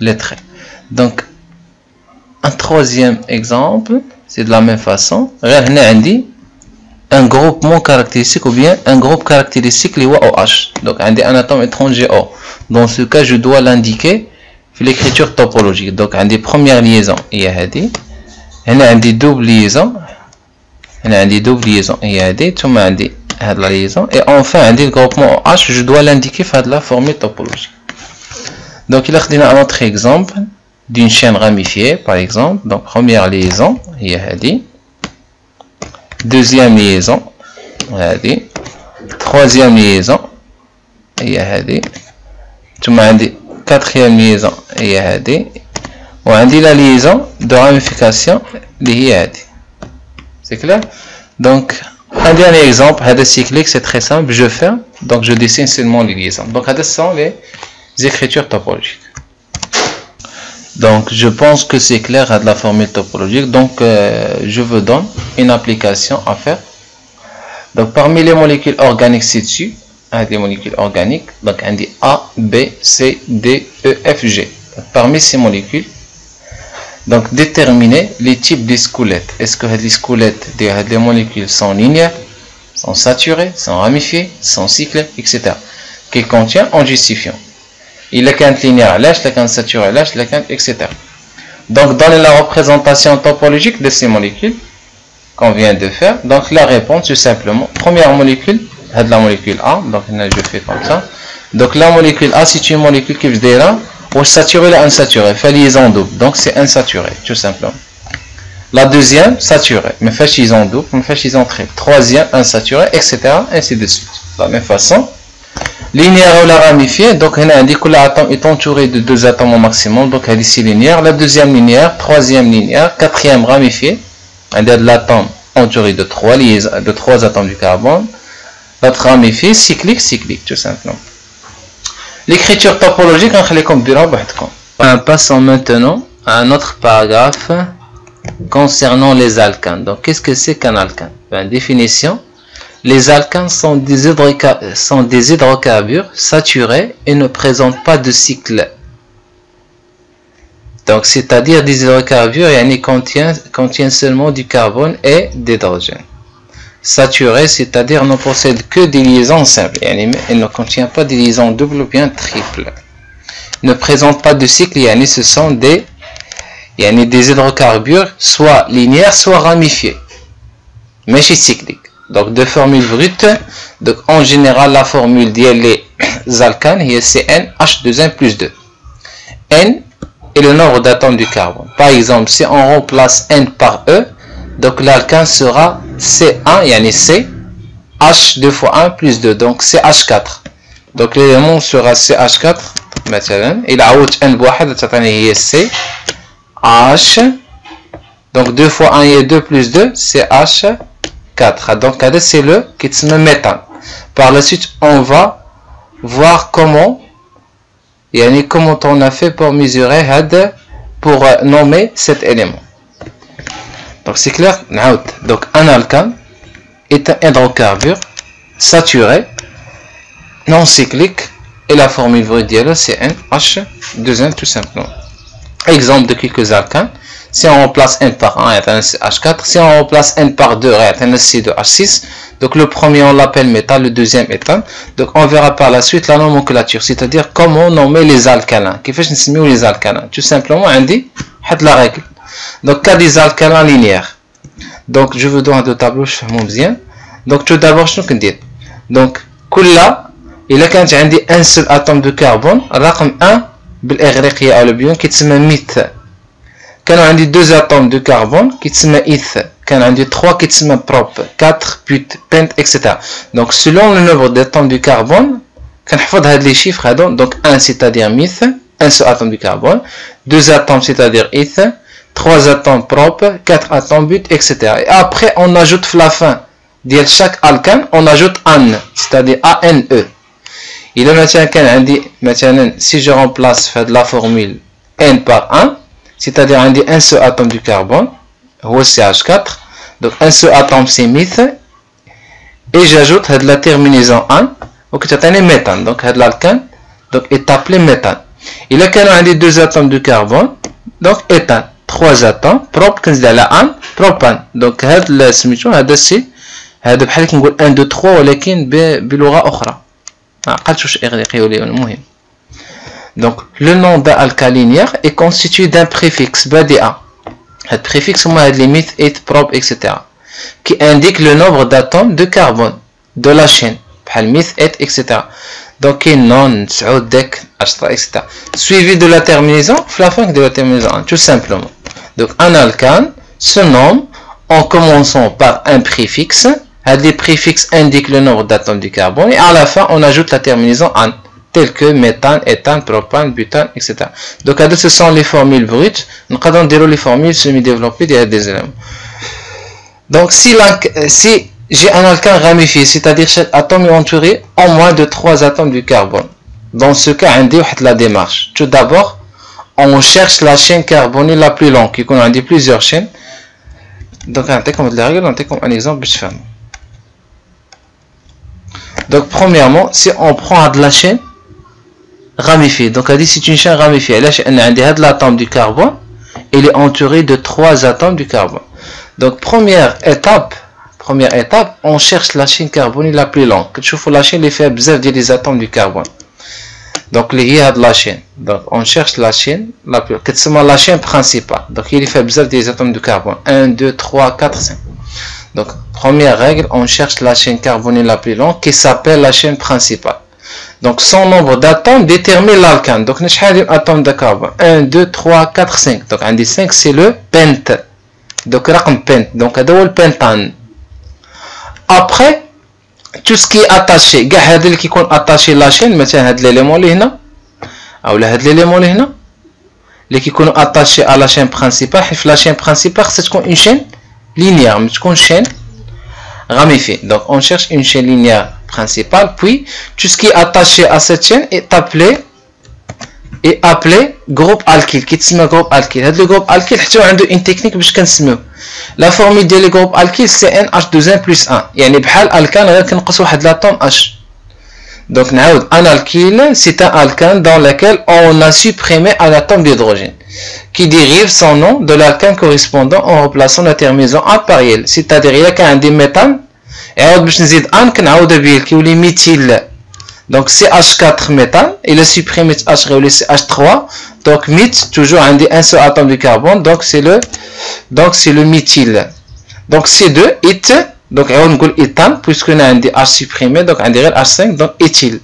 les traits. Donc, un troisième exemple, c'est de la même façon, un groupement caractéristique ou bien un groupe caractéristique lié au H. Donc, un atome étranger O. Dans ce cas, je dois l'indiquer dans l'écriture topologique. Donc, un des premières liaisons, il y a un des doubles liaisons, il y a tout la liaison, et enfin, un des groupements H, je dois l'indiquer dans la formule topologique. Donc, il y a un autre exemple d'une chaîne ramifiée, par exemple. Donc, première liaison, il y a deuxième liaison, troisième liaison, il y a quatrième liaison, il y a la liaison de ramification, c'est clair? Donc un dernier exemple, cyclique, c'est très simple, je ferme, donc je dessine seulement les liaisons. Donc ce sont les écritures topologiques. Donc je pense que c'est clair à de la formule topologique. Donc je vous donne une application à faire. Donc parmi les molécules organiques ci-dessus, des molécules organiques, donc on dit A, B, C, D, E, F, G. Donc, parmi ces molécules, donc déterminer les types de squelettes. Est-ce que les squelettes des molécules sont linéaires, sont saturées, sont ramifiées, sont cyclées, etc. Qui contient en justifiant. Il est qu'un linéaire, là, il est qu'un saturé, là, il est qu'un, etc. Donc, dans la représentation topologique de ces molécules qu'on vient de faire, donc la réponse, tout simplement, première molécule, de la molécule A, donc je fais comme ça. Donc, la molécule A, c'est une molécule qui veut dire, ou saturé, là, insaturé, fait liaison double, donc c'est insaturé, tout simplement. La deuxième, saturé, mais fait liaison double, mais fait liaison triple. Troisième, insaturé, etc. ainsi de suite. De la même façon. Linéaire ou la ramifiée, donc on a dit que l'atome est entouré de 2 atomes au maximum, donc elle est ici linéaire. La deuxième linéaire, troisième linéaire, quatrième ramifiée, on a de l'atome entouré de 3 atomes du carbone. L'autre ramifiée, cyclique, tout simplement. L'écriture topologique, passons maintenant à un autre paragraphe concernant les alcanes. Donc qu'est-ce que c'est qu'un alcane? Définition. Les alcanes sont des hydrocarbures saturés et ne présentent pas de cycle. Donc, c'est-à-dire des hydrocarbures contiennent seulement du carbone et d'hydrogène. Saturés, c'est-à-dire ne possèdent que des liaisons simples. Ils ne contiennent pas des liaisons doubles ou bien triples. Ne présentent pas de cycle. Ce sont des hydrocarbures soit linéaires, soit ramifiés. Mais c'est cyclique. Donc, de formule brute, donc en général, la formule des alcanes, c'est NH2N plus 2. N est le nombre d'atomes du carbone. Par exemple, si on remplace N par E, donc l'alcane sera C1, C, H 2 fois 1 plus 2, donc CH4. Donc l'élément sera CH4, مثلا, il a N بواحد, c'est C, H, donc 2 fois 1 est 2 plus 2, CH4. 4. Donc, c'est le qui se met méthane. Par la suite, on va voir comment on a fait pour mesurer, pour nommer cet élément. Donc, c'est clair? Donc, un alcane est un hydrocarbure saturé, non cyclique, et la formule brute c'est NH2N tout simplement. Exemple de quelques alcanes. Si on remplace N par 1, c'est H4. Si on remplace N par 2, c'est H6. Donc le premier on l'appelle métal, le deuxième éthane. Donc on verra par la suite la nomenclature, c'est-à-dire comment nommer les alcalins. Qu'est-ce que nous les alcalins? Tout simplement, on dit la règle. Donc cas des alcalins linéaires. Donc je vous donne deux tableaux, je fais mon bien. Donc tout d'abord, je vais dire. Donc là, il a quand j'ai un seul atome de carbone, raqam 1 بالإغريقية أو البيون كيتسمى ميث. كانوا عندي 2 atomes de carbone كيتسمى إيث. كان عندي 3 كيتسمى بروب 4 بوت بنت etc. Donc selon le nombre d'atomes de carbone كنحفظ هاد les chiffres هادو. Donc 1 c'est-à-dire ميث, un seul atome de carbone, 2 atomes c'est-à-dire إيث, 3 atomes prop, 4 atomes but etc. Et après on ajoute la fin de chaque alcane, on ajoute an, c'est-à-dire ANE. Il a si je remplace la formule N par 1, c'est-à-dire un seul atome du carbone, CH4, donc un seul atome c'est meth, et j'ajoute la terminaison 1, donc c'est méthane, donc l'alcane est appelé méthane. Il a quand même 2 atomes de carbone, donc éthane, 3 atomes, propre, propane. Donc la solution c'est 1, 2, 3, ولكن بلغة أخرى. Donc le nom d'un alcane linéaire est constitué d'un préfixe BDA. Le préfixe est limite et propre etc. qui indique le nombre d'atomes de carbone de la chaîne. etc. Donc non, etc. Suivi de la terminaison, la fin de la terminaison, tout simplement. Donc un alcane se nomme en commençant par un préfixe. Les préfixes indiquent le nombre d'atomes de carbone et à la fin on ajoute la terminaison an, telles que méthane, éthane, propane, butane, etc. Donc ce sont les formules brutes. Nous allons dire les formules semi-développées des éléments. Donc si j'ai un alcane ramifié, c'est-à-dire chaque atome est entouré en moins de 3 atomes de carbone. Dans ce cas, on dit la démarche. Tout d'abord, on cherche la chaîne carbonée la plus longue, qui a dit plusieurs chaînes. Donc on a comme la règle, on a comme un exemple de femme. Donc premièrement, si on prend de la chaîne ramifiée, donc c'est une chaîne ramifiée. Là, on a l'atome du carbone, il est entouré de 3 atomes du carbone. Donc première étape, on cherche la chaîne carbonée la plus longue. Tu vois la chaîne, il fait observer des atomes du carbone. Donc il y a de la chaîne. Donc on cherche la chaîne la plus longue. C'est la chaîne principale. Donc il fait observer des atomes de carbone. 1, 2, 3, 4, 5. Donc, première règle, on cherche la chaîne carbonée la plus longue qui s'appelle la chaîne principale. Donc, son nombre d'atomes détermine l'alcane. Donc, nous avons un atome de carbone. 1, 2, 3, 4, 5. Donc, un des 5, c'est le pente. Donc, raqam pente. Donc, c'est le pentane. Après, tout ce qui est attaché, qui est attaché à la chaîne, مثلا هذا l'élément اللي هنا أو هذا l'élément اللي هنا اللي كيكونوا attaché à la chaîne principale. La chaîne principale, c'est une chaîne linéaire, mais une chaîne ramifiée. Donc on cherche une chaîne linéaire principale, puis tout ce qui est attaché à cette chaîne est appelé groupe alkyle, qui est groupe alkyle. Le groupe alkyle a une technique باش كنسميو. La formule ديال groupe alkyle c'est NH2N plus 1. يعني بحال alkane غير كنقص واحد l'atome H. Donc un alkyle c'est un alkane dans lequel on a supprimé un atome d'hydrogène, qui dérive son nom de l'alcane correspondant en remplaçant la terminaison A par il. C'est-à-dire il y a un méthane et on a méthyle. Donc CH4 méthane, il a supprimé H et CH3. Donc meth toujours un seul atome de carbone, donc c'est le méthyle. Donc C2 it, donc on dit éthane puisqu'on a un H supprimé, donc un H5, donc éthyle.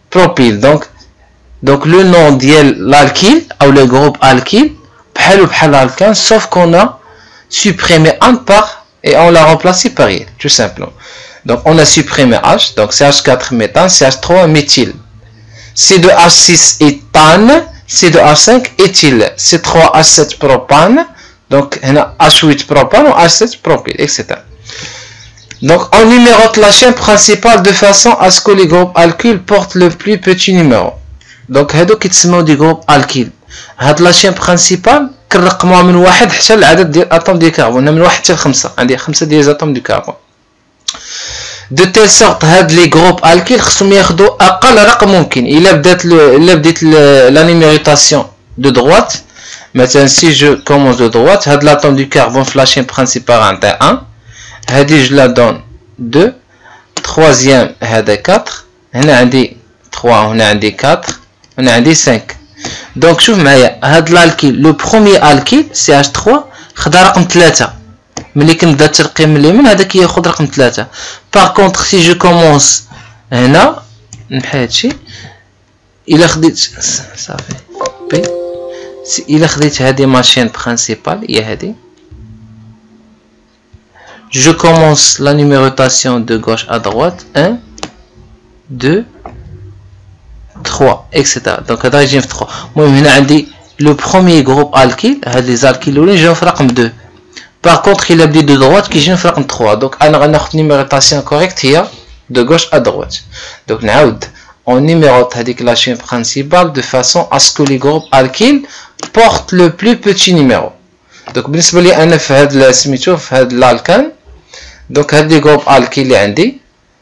Propyle, donc le nom de l'alkyle ou le groupe alkyle, l'alkane, sauf qu'on a supprimé un part et on l'a remplacé par il, tout simplement. Donc on a supprimé H, donc CH4 méthane, CH3 méthyle. C2H6 éthane, C2H5 éthyle, C3H7 propane, donc H8 propane ou H7 propyle, etc. Donc on numérote la chaîne principale de façon à ce que les groupes alkyles portent le plus petit numéro. Donc هادو كيتسموا دي جروب الكيل. هاد لا شين برينسيبال كنرقموها من واحد حتى العدد ديال اتوم ديال الكربون، من واحد حتى ل5. عندي 5 ديال اتوم ديال الكربون. دو تيل سورت هاد لي جروب الكيل خصهم ياخدوا اقل رقم ممكن. الا بديت لا نيميروتاسيون دو droite، مثلا سي جو كومونس دو droite، هاد لاتوم دو كربون في لا شين برينسيبال غنعطي 1، هادي جو لا دون 2، troisième هذا 4، هنا عندي 3 وهنا عندي 4، هنا عندي 5. دونك شوف معايا هاد الالكيل لو بروميي الكيل سي اش 3 خدا رقم 3. ملي كنبدا الترقيم من اليمين هذا كياخذ رقم 3. باغ كونطخ سي جو كومونس هنا نحي هادشي، الا خديت صافي كوبي، الا خديت هادي ماشين برينسيبال هي هادي، je commence la numérotation de gauche à droite, 1, 2, 3, etc. Donc هذا يجي في 3. المهم هنا عندي لو بروميي جروب الكيل، هاد لي زالكيل الاولين جاو في رقم 2. باغ كونطخ الا بديت دو droite كيجيو في رقم 3. دونك انا غناخد نيميروتاسيون كوريكت هي de gauche à droite. Donc نعاود on numérote هذيك la chaîne principale de façon à ce que les groupes alkyles portent le plus petit numéro. Donc بالنسبه لي انا في هاد سميتو في هاد الالكان، دونك هاد لي جروب الكيل اللي عندي،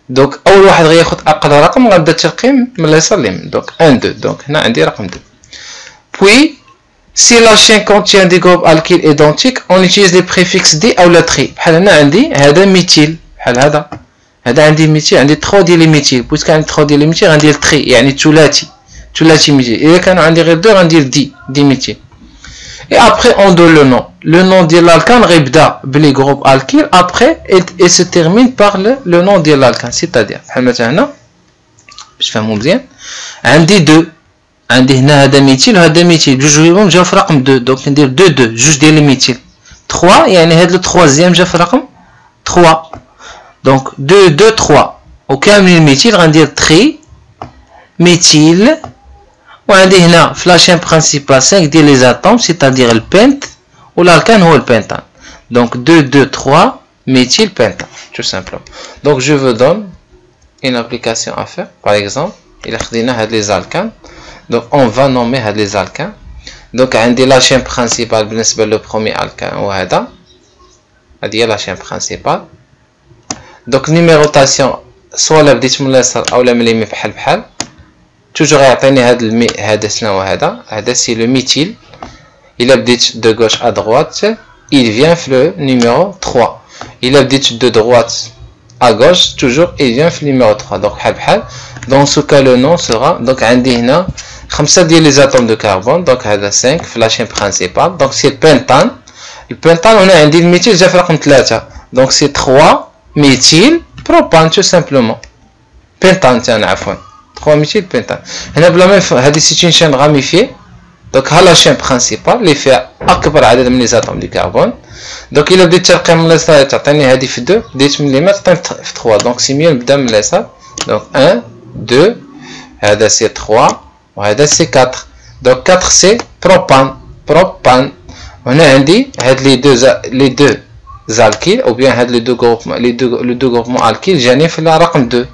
دونك اول واحد غياخد اقل رقم غنبدا الترقيم من اليسار لليمين. دونك 1 2، دونك هنا عندي رقم 2. puis si la chaîne contient des groupes alkyles identiques on utilise les préfixes D ou la tri. بحال هنا عندي هذا ميثيل، بحال هذا عندي ميثيل، عندي 3 ديال لي ميثيل، بويسك عندي 3 ديال لي ميثيل غندير تري يعني ثلاثي ميثيل. اذا كانوا عندي غير 2 غندير دي ميثيل. Et après on donne le nom. Le nom de l'alkane غيبدا بلي جروب alkyl après et se termine par le nom de l'alkane. C'est-à-dire بحال مثلا هنا باش تفهموا مزيان، عندي 2، عندي هنا هذا ميثيل وهذا ميثيل، جوجهم جاو في رقم 2، دونك ندير 2 جوج ديال الميثيل. 3 يعني هذا التروازيام جا في رقم 3، دونك 2 3 وكاملين الميثيل غندير تري ميثيل. وعندي هنا في لاشين برينسيبال 5 ديال لي اتوم سيتادير البنت والالكان هو البنتان. دونك 2 3 méthyl pentane tout simplement. Donc je vous donne une application à faire. Par exemple il a les alcanes, donc on va nommer les alcanes. Donc عندي la chaîne principale بالنسبة le premier alcane وهذا هذه la chaîne principale. Donc numérotation soit لا بديت من اليسار او لا من اليمين بحال toujours يعطيني هذا شنو هذا c'est le méthyl. Il a dit de gauche à droite, il vient le numéro 3. Il a dit de droite à gauche, toujours il vient le numéro 3. Donc dans ce cas le nom sera donc عندي هنا 5 ديال les atomes de carbone, donc هذا 5 في la chaîne principale. Donc c'est le pentane. Le pentane on a عندي الميثيل جا في رقم 3. Donc c'est 3 méthyl propane tout simplement. Pentane تاعنا عفوا 3 méthyl pentane. هنا بلا ما هذه c'est une chaîne ramifiée. Donc la chaîne principale اللي فيها اكبر عدد من لي اتوم دي كربون. دونك الا بديت ترقيم من اليسار تعطيني هذه في 2، بديت من اليمين تعطيني في 3. دونك سي ميو نبدا من اليسار. دونك 1 2 هذا سي 3 وهذا سي 4. دونك 4 سي بروبان. وهنا عندي هاد لي دو زالكيل او بيان هاد لي دو غروبمون الكيل جاني في الرقم 2.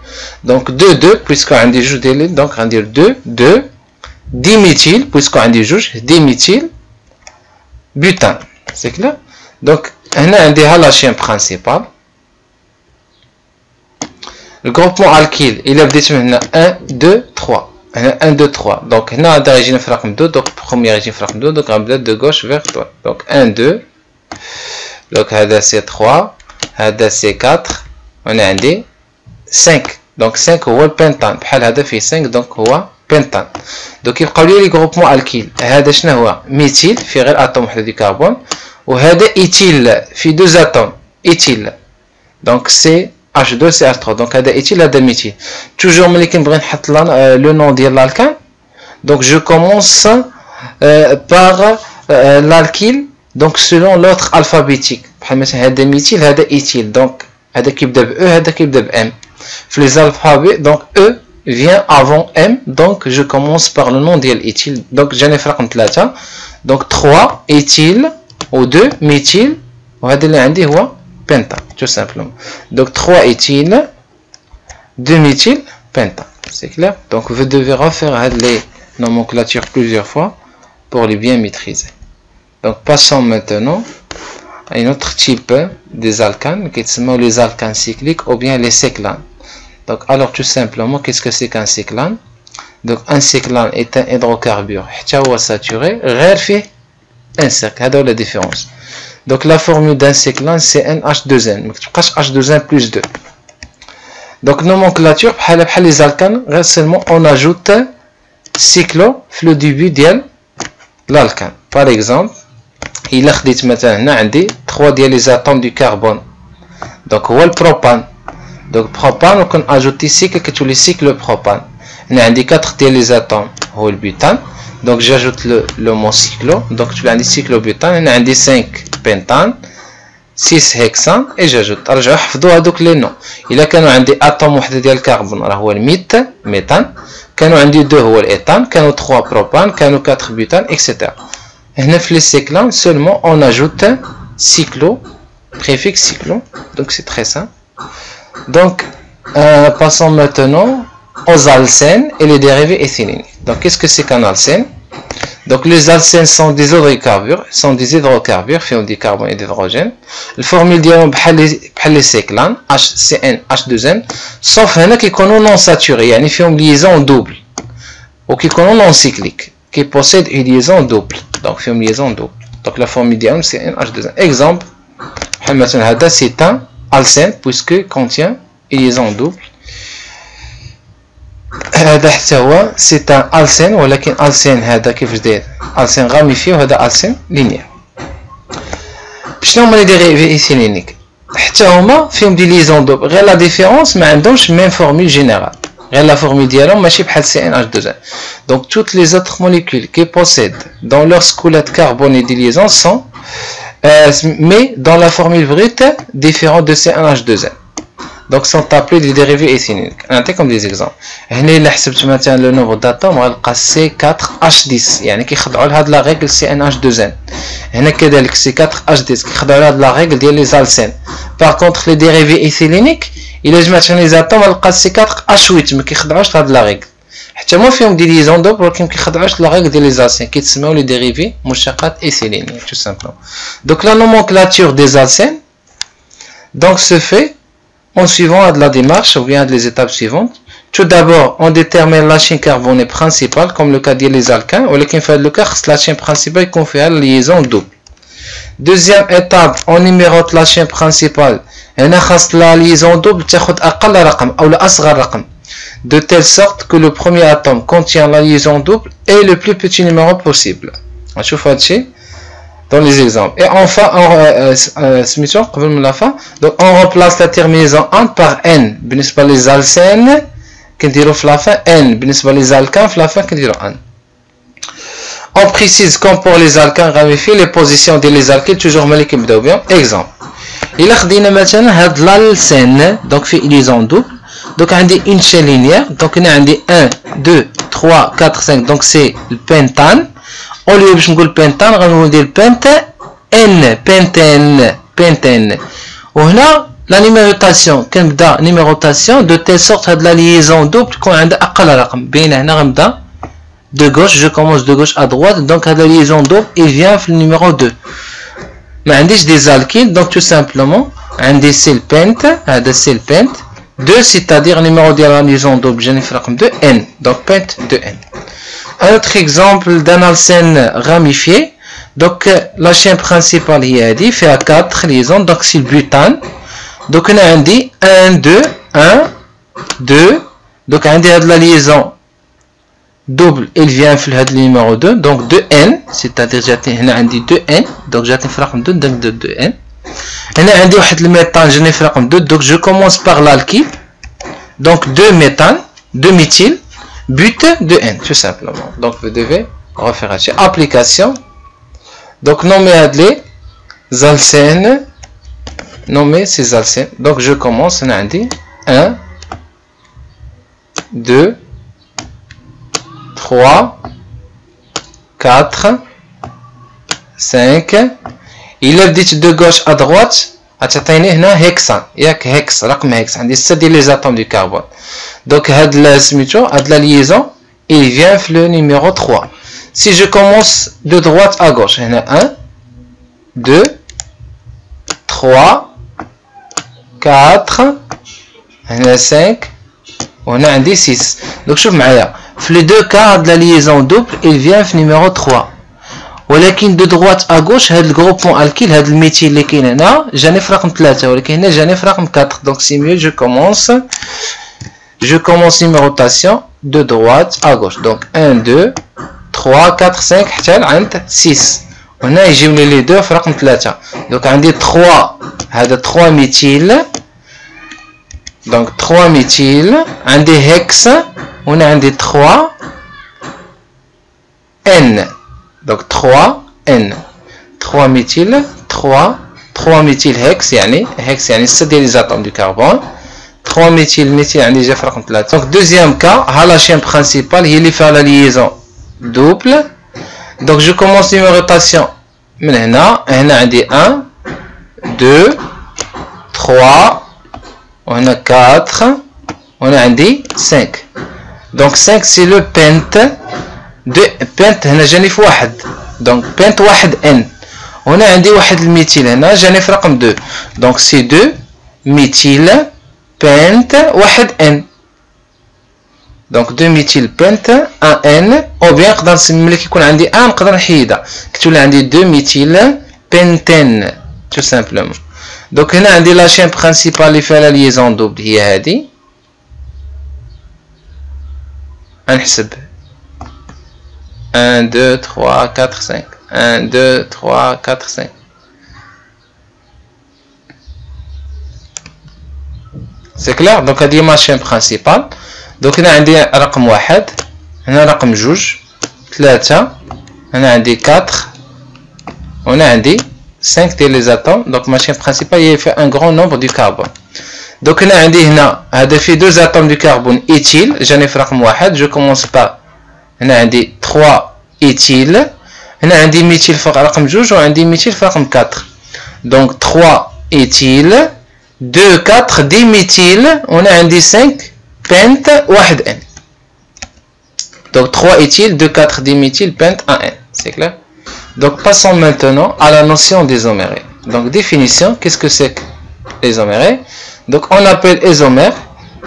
دونك 2 بويسكو عندي جوج ديال دونك غندير 2 diméthyl puisque on dit juge diméthyl butane. C'est clair? Donc on a la chaîne principale. Le groupement alkyle il a maintenant 1 2 3. 1 2 3. Donc on a d'origine fracme 2. Donc première origine fracme 2. Donc on va de gauche vers droite. Donc 1 2. Donc c'est 3. C'est 4. On a 5. Donc 5 هو البنتان بحال هذا فيه 5 دونك هو بنتان. دوك يبقاو لي غروبمون الكيل. هذا شنو هو ميثيل في غير اتوم وحده ديال الكربون، وهذا ايثيل في 2 اتوم ايثيل. دونك سي H2 CH3. دونك هذا ايثيل هذا ميثيل. توجور ملي كنبغي نحط لو نون ديال الالكان، دونك جو كومونس باغ الالكيل دونك سولون لوتر الفابيتيك. بحال مثلا هذا ميثيل هذا ايثيل، دونك هذا كيبدا ب او هذا كيبدا ب ام في لي الفابي. دونك او vient avant M, donc je commence par le nom de l'éthyl. Donc j'en ai fait 3. Donc 3 éthyl ou 2 méthyl. وهذا اللي عندي هو pentane, tout simplement. Donc 3 éthyle, 2 méthyle, pentane. C'est clair? Donc vous devez refaire les nomenclatures plusieurs fois pour les bien maîtriser. Donc passons maintenant à un autre type des alcanes qui sont les alcanes cycliques ou bien les cyclanes. Donc alors tout simplement, qu'est-ce que c'est qu'un cyclane? Donc un cyclane est un hydrocarbure saturé, غير فيه un cercle. هذا la différence. Donc la formule d'un cyclane c'est NH2N. ما تبقاش H2N plus 2. Donc nomenclature بحال les alcanes, غير seulement on ajoute cyclo في le début ديال l'alcane. Par exemple, il خديت مثلا هنا عندي 3 ديال les atomes du carbone. Donc هو البروبان. Donc propane on ajoute cycle كتولي cycle propane. هنا عندي 4 ديال les atomes هو البutane. Donc j'ajoute le mot cyclo. Donc tu as un cyclobutane. هنا عندي 5 pentane, 6 hexane et j'ajoute. رجعوا حفظوا هذوك les noms. إلا كانوا عندي اتوم وحده ديال الكربون راه هو الميثان. كانوا عندي 2 هو الإيثان. كانوا 3 propane. كانوا 4 butane etc. هنا في les cyclanes seulement on ajoute cyclo, préfixe cyclo. Donc c'est très simple. Donc passons maintenant aux alcènes et les dérivés éthyléniques. Donc qu'est-ce que c'est qu'un alcène? Donc les alcènes sont des hydrocarbures, faits de carbone et d'hydrogène. La formule ديالهم بحال les cyclanes HCN H2N, sauf هنا كيكونوا non saturés, يعني فيهم liaison double, ou كيكونوا non cycliques, qui possèdent une liaison double. Donc فيهم liaison double. Donc la formule ديالهم c'est NH2N. Exemple, بحال مثلا هذا c'est un alcène puisque contient une liaison double. هذا حتى هو c'est un alcène ولكن alcène هذا كيفاش داير alcène ramifié وهذا alcène linéaire. شنو هما لي ديريفي ايثيلينيك؟ حتى هما فيهم دي ليزون دوبل غير لا ديفيرونس ما عندهمش ميم فورمول جينيرال غير لا فورمول ديالهم ماشي بحال CnH2n. Donc toutes les autres molécules qui possèdent dans leur squelette carboné des liaisons sont mais dans la formule brute différente de CnH2n. Donc sont appelés des dérivés éthyléniques. نعطي comme des exemples. هنا إلا حسبت مثلا le nombre d'atomes غنلقى C4H10 يعني كيخضعوا لهاد لا règle CnH2n. هنا كذلك C4H10 كيخضعوا لهاد لا règle ديال les alcènes. Par contre les dérivés éthyléniques إلا جمعت les atomes غنلقى C4H8 ما كيخضعوش لهاد لا règle. حتى هما فيهم دي ليزون دوبل ولكن ما كيخضعوش لا règle ديال les alcènes كيتسموا les dérivés مشتقات éthyléniques tout simplement. Donc la nomenclature des alcènes donc se fait en suivant la démarche ou bien les étapes suivantes. Tout d'abord, on détermine la chaîne carbonée principale, comme le cas des alcanes, ou le cas la chaîne principale qu'on fait la liaison double. Deuxième étape, on numérote la chaîne principale. La liaison double de telle sorte que le premier atome contient la liaison double et le plus petit numéro possible. Dans les exemples. Et enfin, donc on remplace la terminaison en par n. بالنسبة les alcènes كنديرو في la fin n. بالنسبة les alcanes في la fin كنديرو n. On précise comme pour les alcanes ramifiés les positions des les alkyles toujours ملي كيبداو بهم. Exemple. إلا خدينا مثلا هاد l'alcène donc في liaison double. Donc عندي une chaîne linéaire. Donc هنا عندي 1 2 3 4 5 donc c'est le pentane. Au lieu de dire pentane, on va dire pentane. Et là, la numérotation, numérotation de telle sorte que la liaison double qu'on a de gauche, je commence de gauche à droite, donc la liaison double, il vient le numéro 2. Mais des alkyles, donc tout simplement, c'est le pente, c'est le pente, 2, c'est-à-dire le numéro de la liaison double, je n'ai de n, donc pente de n. Un autre exemple d'un alcène ramifié. Donc la chaîne principale il fait à 4 liaisons. Donc c'est le butane. Donc on a dit 1, 2, 1, 2. Donc on a la liaison double. Il vient faire le numéro 2. Donc 2n. C'est-à-dire j'ai dit 2n. Donc j'ai fait 2. Donc 2n. On a dit le méthane. Je n'ai fait 2. Donc je commence par l'alkyle. Donc 2 méthane. 2 méthyle. But de n, tout simplement. Donc, vous devez refaire à application. Donc, nommer les alcènes. Nommer ces alcènes. Donc, je commence. On a dit 1, 2, 3, 4, 5. Il est dit de gauche à droite. غتعطيني هنا هيكسان ياك هيكس رقم هيكس عندي 6 ديال لي زاتوم دو كربون دونك هاد سميتو هاد لا ليزون il vient في لو نيميرو 3 si je commence de droite à gauche هنا 1 2 3 4 هنا 5 وهنا عندي 6 دونك شوف معايا في لي دو كا هاد لا ليزون دوبل il vient في نيميرو 3 ولكن دو دروات ا غوش هاد الجروبون الكيل هاد الميثيل اللي كاين هنا جاني في رقم 3 ولكن هنا جاني في رقم 4 دونك سي ميو je commence numérotation de droite à gauche donc 1 2 3 4 5 حتى عند 6 وهنا يجيوني لي دو في رقم 3 دونك عندي 3 هذا 3 ميثيل donc 3 ميثيل عندي هيكس وهنا عندي 3 N donc 3 N 3 méthyl 3 méthyl hex يعني hex يعني 6 ديال لي زاتوم دو كربون 3 méthyl يعني جا في رقم 3 donc deuxième cas ها لا chaîne principale هي اللي فيها لا liaison double donc je commence numérotation من هنا عندي 1 2 3 وهنا 4 وهنا عندي 5 donc 5 c'est le pente de pente هنا جاني في واحد donc pente واحد n وهنا عندي واحد الميثيل هنا جاني في رقم 2 donc c'est 2 méthyl pente واحد n donc 2 méthyl pente 1 n ou bien نقدر نسمي ملي كيكون عندي 1 نقدر نحيدها كتولي عندي 2 méthyl pentane tout simplement donc هنا عندي لا chaîne principale اللي فيها لا liaison double هي هذه نحسب 1 2 3 4 5 1 2 3 4 5 c'est clair donc هذه ma chaîne principale donc هنا عندي رقم 1 هنا رقم 2 3 هنا عندي 4 وهنا عندي 5 ديال لي زاتوم donc ma chaîne principale هي fait un grand nombre du carbone donc هنا عندي هنا هذا فيه 2 atomes du carbone éthyle جاني في رقم 1 je commence par هنا عندي 3 éthyle هنا عندي ميثيل في رقم 2 وعندي ميثيل في رقم 4 donc 3 éthyle 2 4 ديميثيل وهنا عندي 5 pente واحد n donc 3 éthyle 2 4 diméthyl pente 1 n c'est clair donc passons maintenant à la notion d'isomère donc définition qu'est-ce que c'est que l'isomère donc on appelle isomère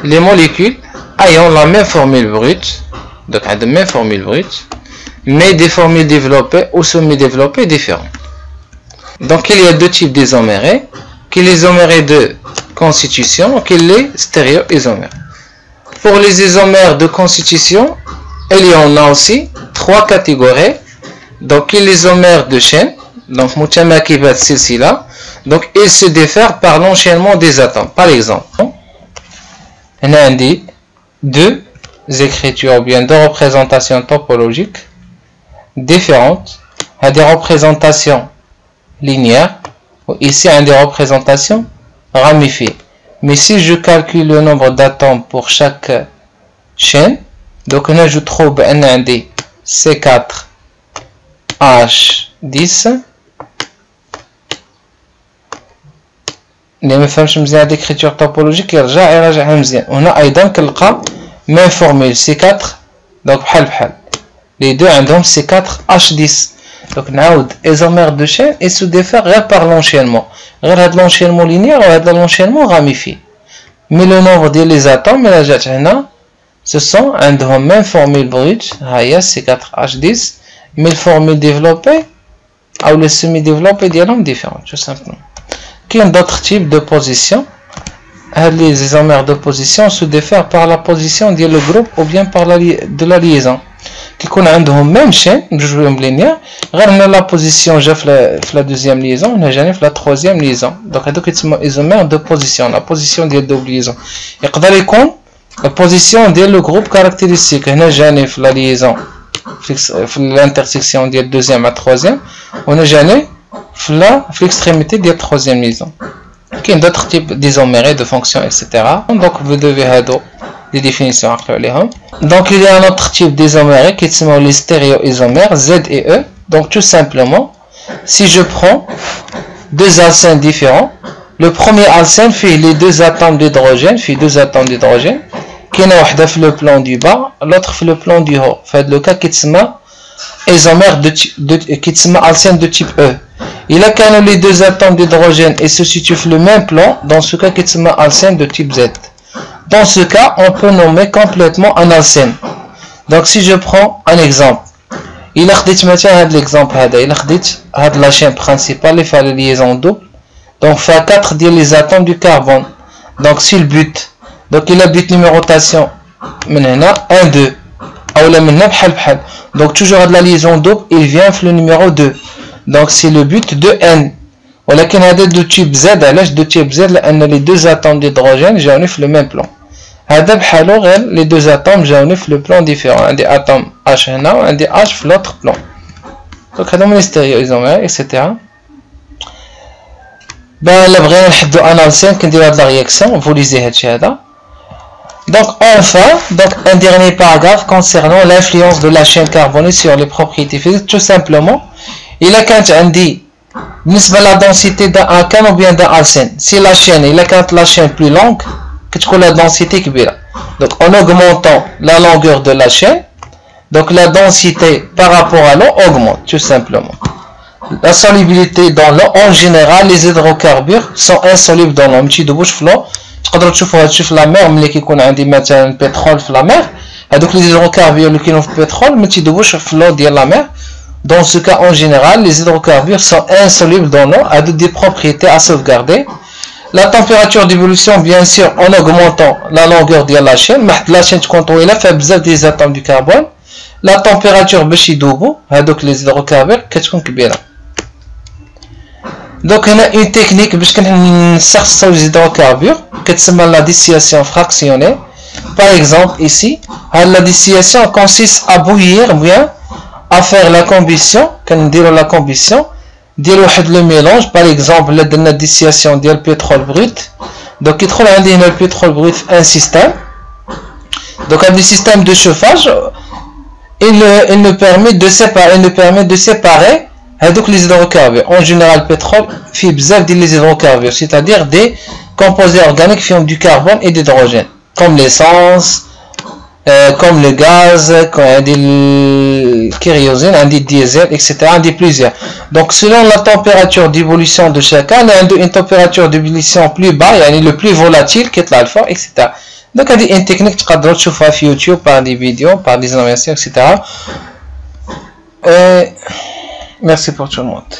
les molécules ayant la même formule brute donc la même formule brute mais des formules développées ou semi-développées différentes donc il y a deux types d'isomères qu'il est isomère de constitution et qu'il est stéréoisomère pour les isomères de constitution il y en a aussi 3 catégories donc il est isomère de chaîne donc mutamakibat silsila donc il se diffère par l'enchaînement des atomes par exemple on a deux écritures ou bien deux représentations topologiques différentes à des représentations linéaires ici on a des représentations ramifiées mais si je calcule le nombre d'atomes pour chaque chaîne donc là je trouve un indice C4 H10 اللي ما فهمش مزيان هاد l'écriture topologique يرجعها مزيان وهنا ايضا كنلقى même formule C4 donc بحال les deux عندهم C4 H10 donc نعاود isomère de chaîne et se diffère غير par l'enchaînement غير هاد l'enchaînement linéaire وهاد l'enchaînement ramifié mais le nombre ديال les atomes اللي جات هنا ce sont عندهم même formule brute ها هي C4 H10 mais les formules développées ou les semi-développées ديالهم différentes tout simplement qu'il y a d'autres types de positions les isomères de position se diffèrent par la position de le groupe ou bien par de la liaison qui يكون عندهم même chaîne بجوجهم linéaire غير هنا la position جا في la deuxième liaison هنا جاني في la troisième liaison donc هذوك يتسموا isomères de position la position ديال double liaison يقدر يكون la position ديال le groupe caractéristique هنا جاني في la liaison في l'intersection ديال deuxième à troisième وهنا جاني في l'extrémité ديال troisième liaison كاين d'autres types d'isomères de fonctions etc donc vous devez هادو les définitions عقلوا عليهم donc il y a un autre type d'isomères qui sont les stéréoisomères Z et E donc tout simplement si je prends deux alcènes différents Le premier alcène fait les deux atomes d'hydrogène, qui est wahda في le plan du bas, l'autre fait le plan du haut. Fait le cas كيتسمى isomère كيتسمى alcène de type E. Il a quand les deux atomes d'hydrogène et se situent sur le même plan, dans ce cas كيتسمى alcène de type Z. Dans ce cas, on peut nommer complètement un alcène. Donc si je prends un exemple, il a خديت مثلا هذا l'exemple هذا، il a خديت هذا la chaîne principale اللي فيها liaison double. Donc fait 4 les atomes du carbone. Donc si le but, donc il a but numérotation من هنا 1 2 ou là من هنا بحال بحال. Donc toujours de la liaison double, il vient le numéro 2. Donc c'est le but de n. ولكن هذا de type Z. علاش de type Z؟ لأن les deux atomes d'hydrogène جاوني في le même plan. هذا بحالو غير les deux atomes جاوني في le plan différent. عندي atome H هنا وعندي H في l'autre plan. Donc هذا من stéréoisomère etc. Ben, la vraie un alcène qui dit la réaction, vous lisez هذا. Donc enfin, un dernier paragraphe concernant l'influence de la chaîne carbonée sur les propriétés physiques. Tout simplement, il a quand on dit la densité d'un alcène ou bien d'un alcène. Si la chaîne, il a quand la chaîne plus longue, que tu la densité qui est. Donc en augmentant la longueur de la chaîne, donc la densité par rapport à l'eau augmente, tout simplement. La solubilité dans l'eau, en général, les hydrocarbures sont insolubles dans l'eau. ماشي يدوبوش في l'eau. تقدروا تشوفوا هادشي في لا مير ملي كيكون عندي مثلا بترول في لا مير. هادوك les hydrocarbures اللي كاينين في البترول ما تيدوبوش في l'eau ديال لا مير. Dans ce cas, en général, les hydrocarbures sont insolubles dans l'eau, à des propriétés à sauvegarder. La température d'évolution, bien sûr, en augmentant la longueur de la chaîne. La chaîne contrôle fait bzaf des atomes du carbone. La température باش يدوبوا هادوك les hydrocarbures كتكون كبيرة. Donc on a une technique باش كنستخدموا les hydrocarbures كتسمى la distillation fractionnée. Par exemple ici, la distillation consiste à bouillir bien, à faire la combustion, كنديروا la combustion, ديروا واحد le mélange. Par exemple là درنا distillation ديال pétrole brut. Donc يدخل عندي هنا البترول brut في un système. Donc un système de chauffage, il nous permet de séparer donc les hydrocarbures. En général, le pétrole fait bzaf des hydrocarbures, c'est-à-dire des composés organiques qui ont du carbone et d'hydrogène, comme l'essence, comme le gaz, comme des kérosène, des diesel, etc. Des plusieurs. Donc, selon la température d'évolution de chacun, il y a une température d'ébullition plus bas, il y a le plus volatile qui est l'alpha, etc. Donc, il y a une technique que tu peux trouver sur YouTube par des vidéos, par des animations, etc. Merci pour tout le monde.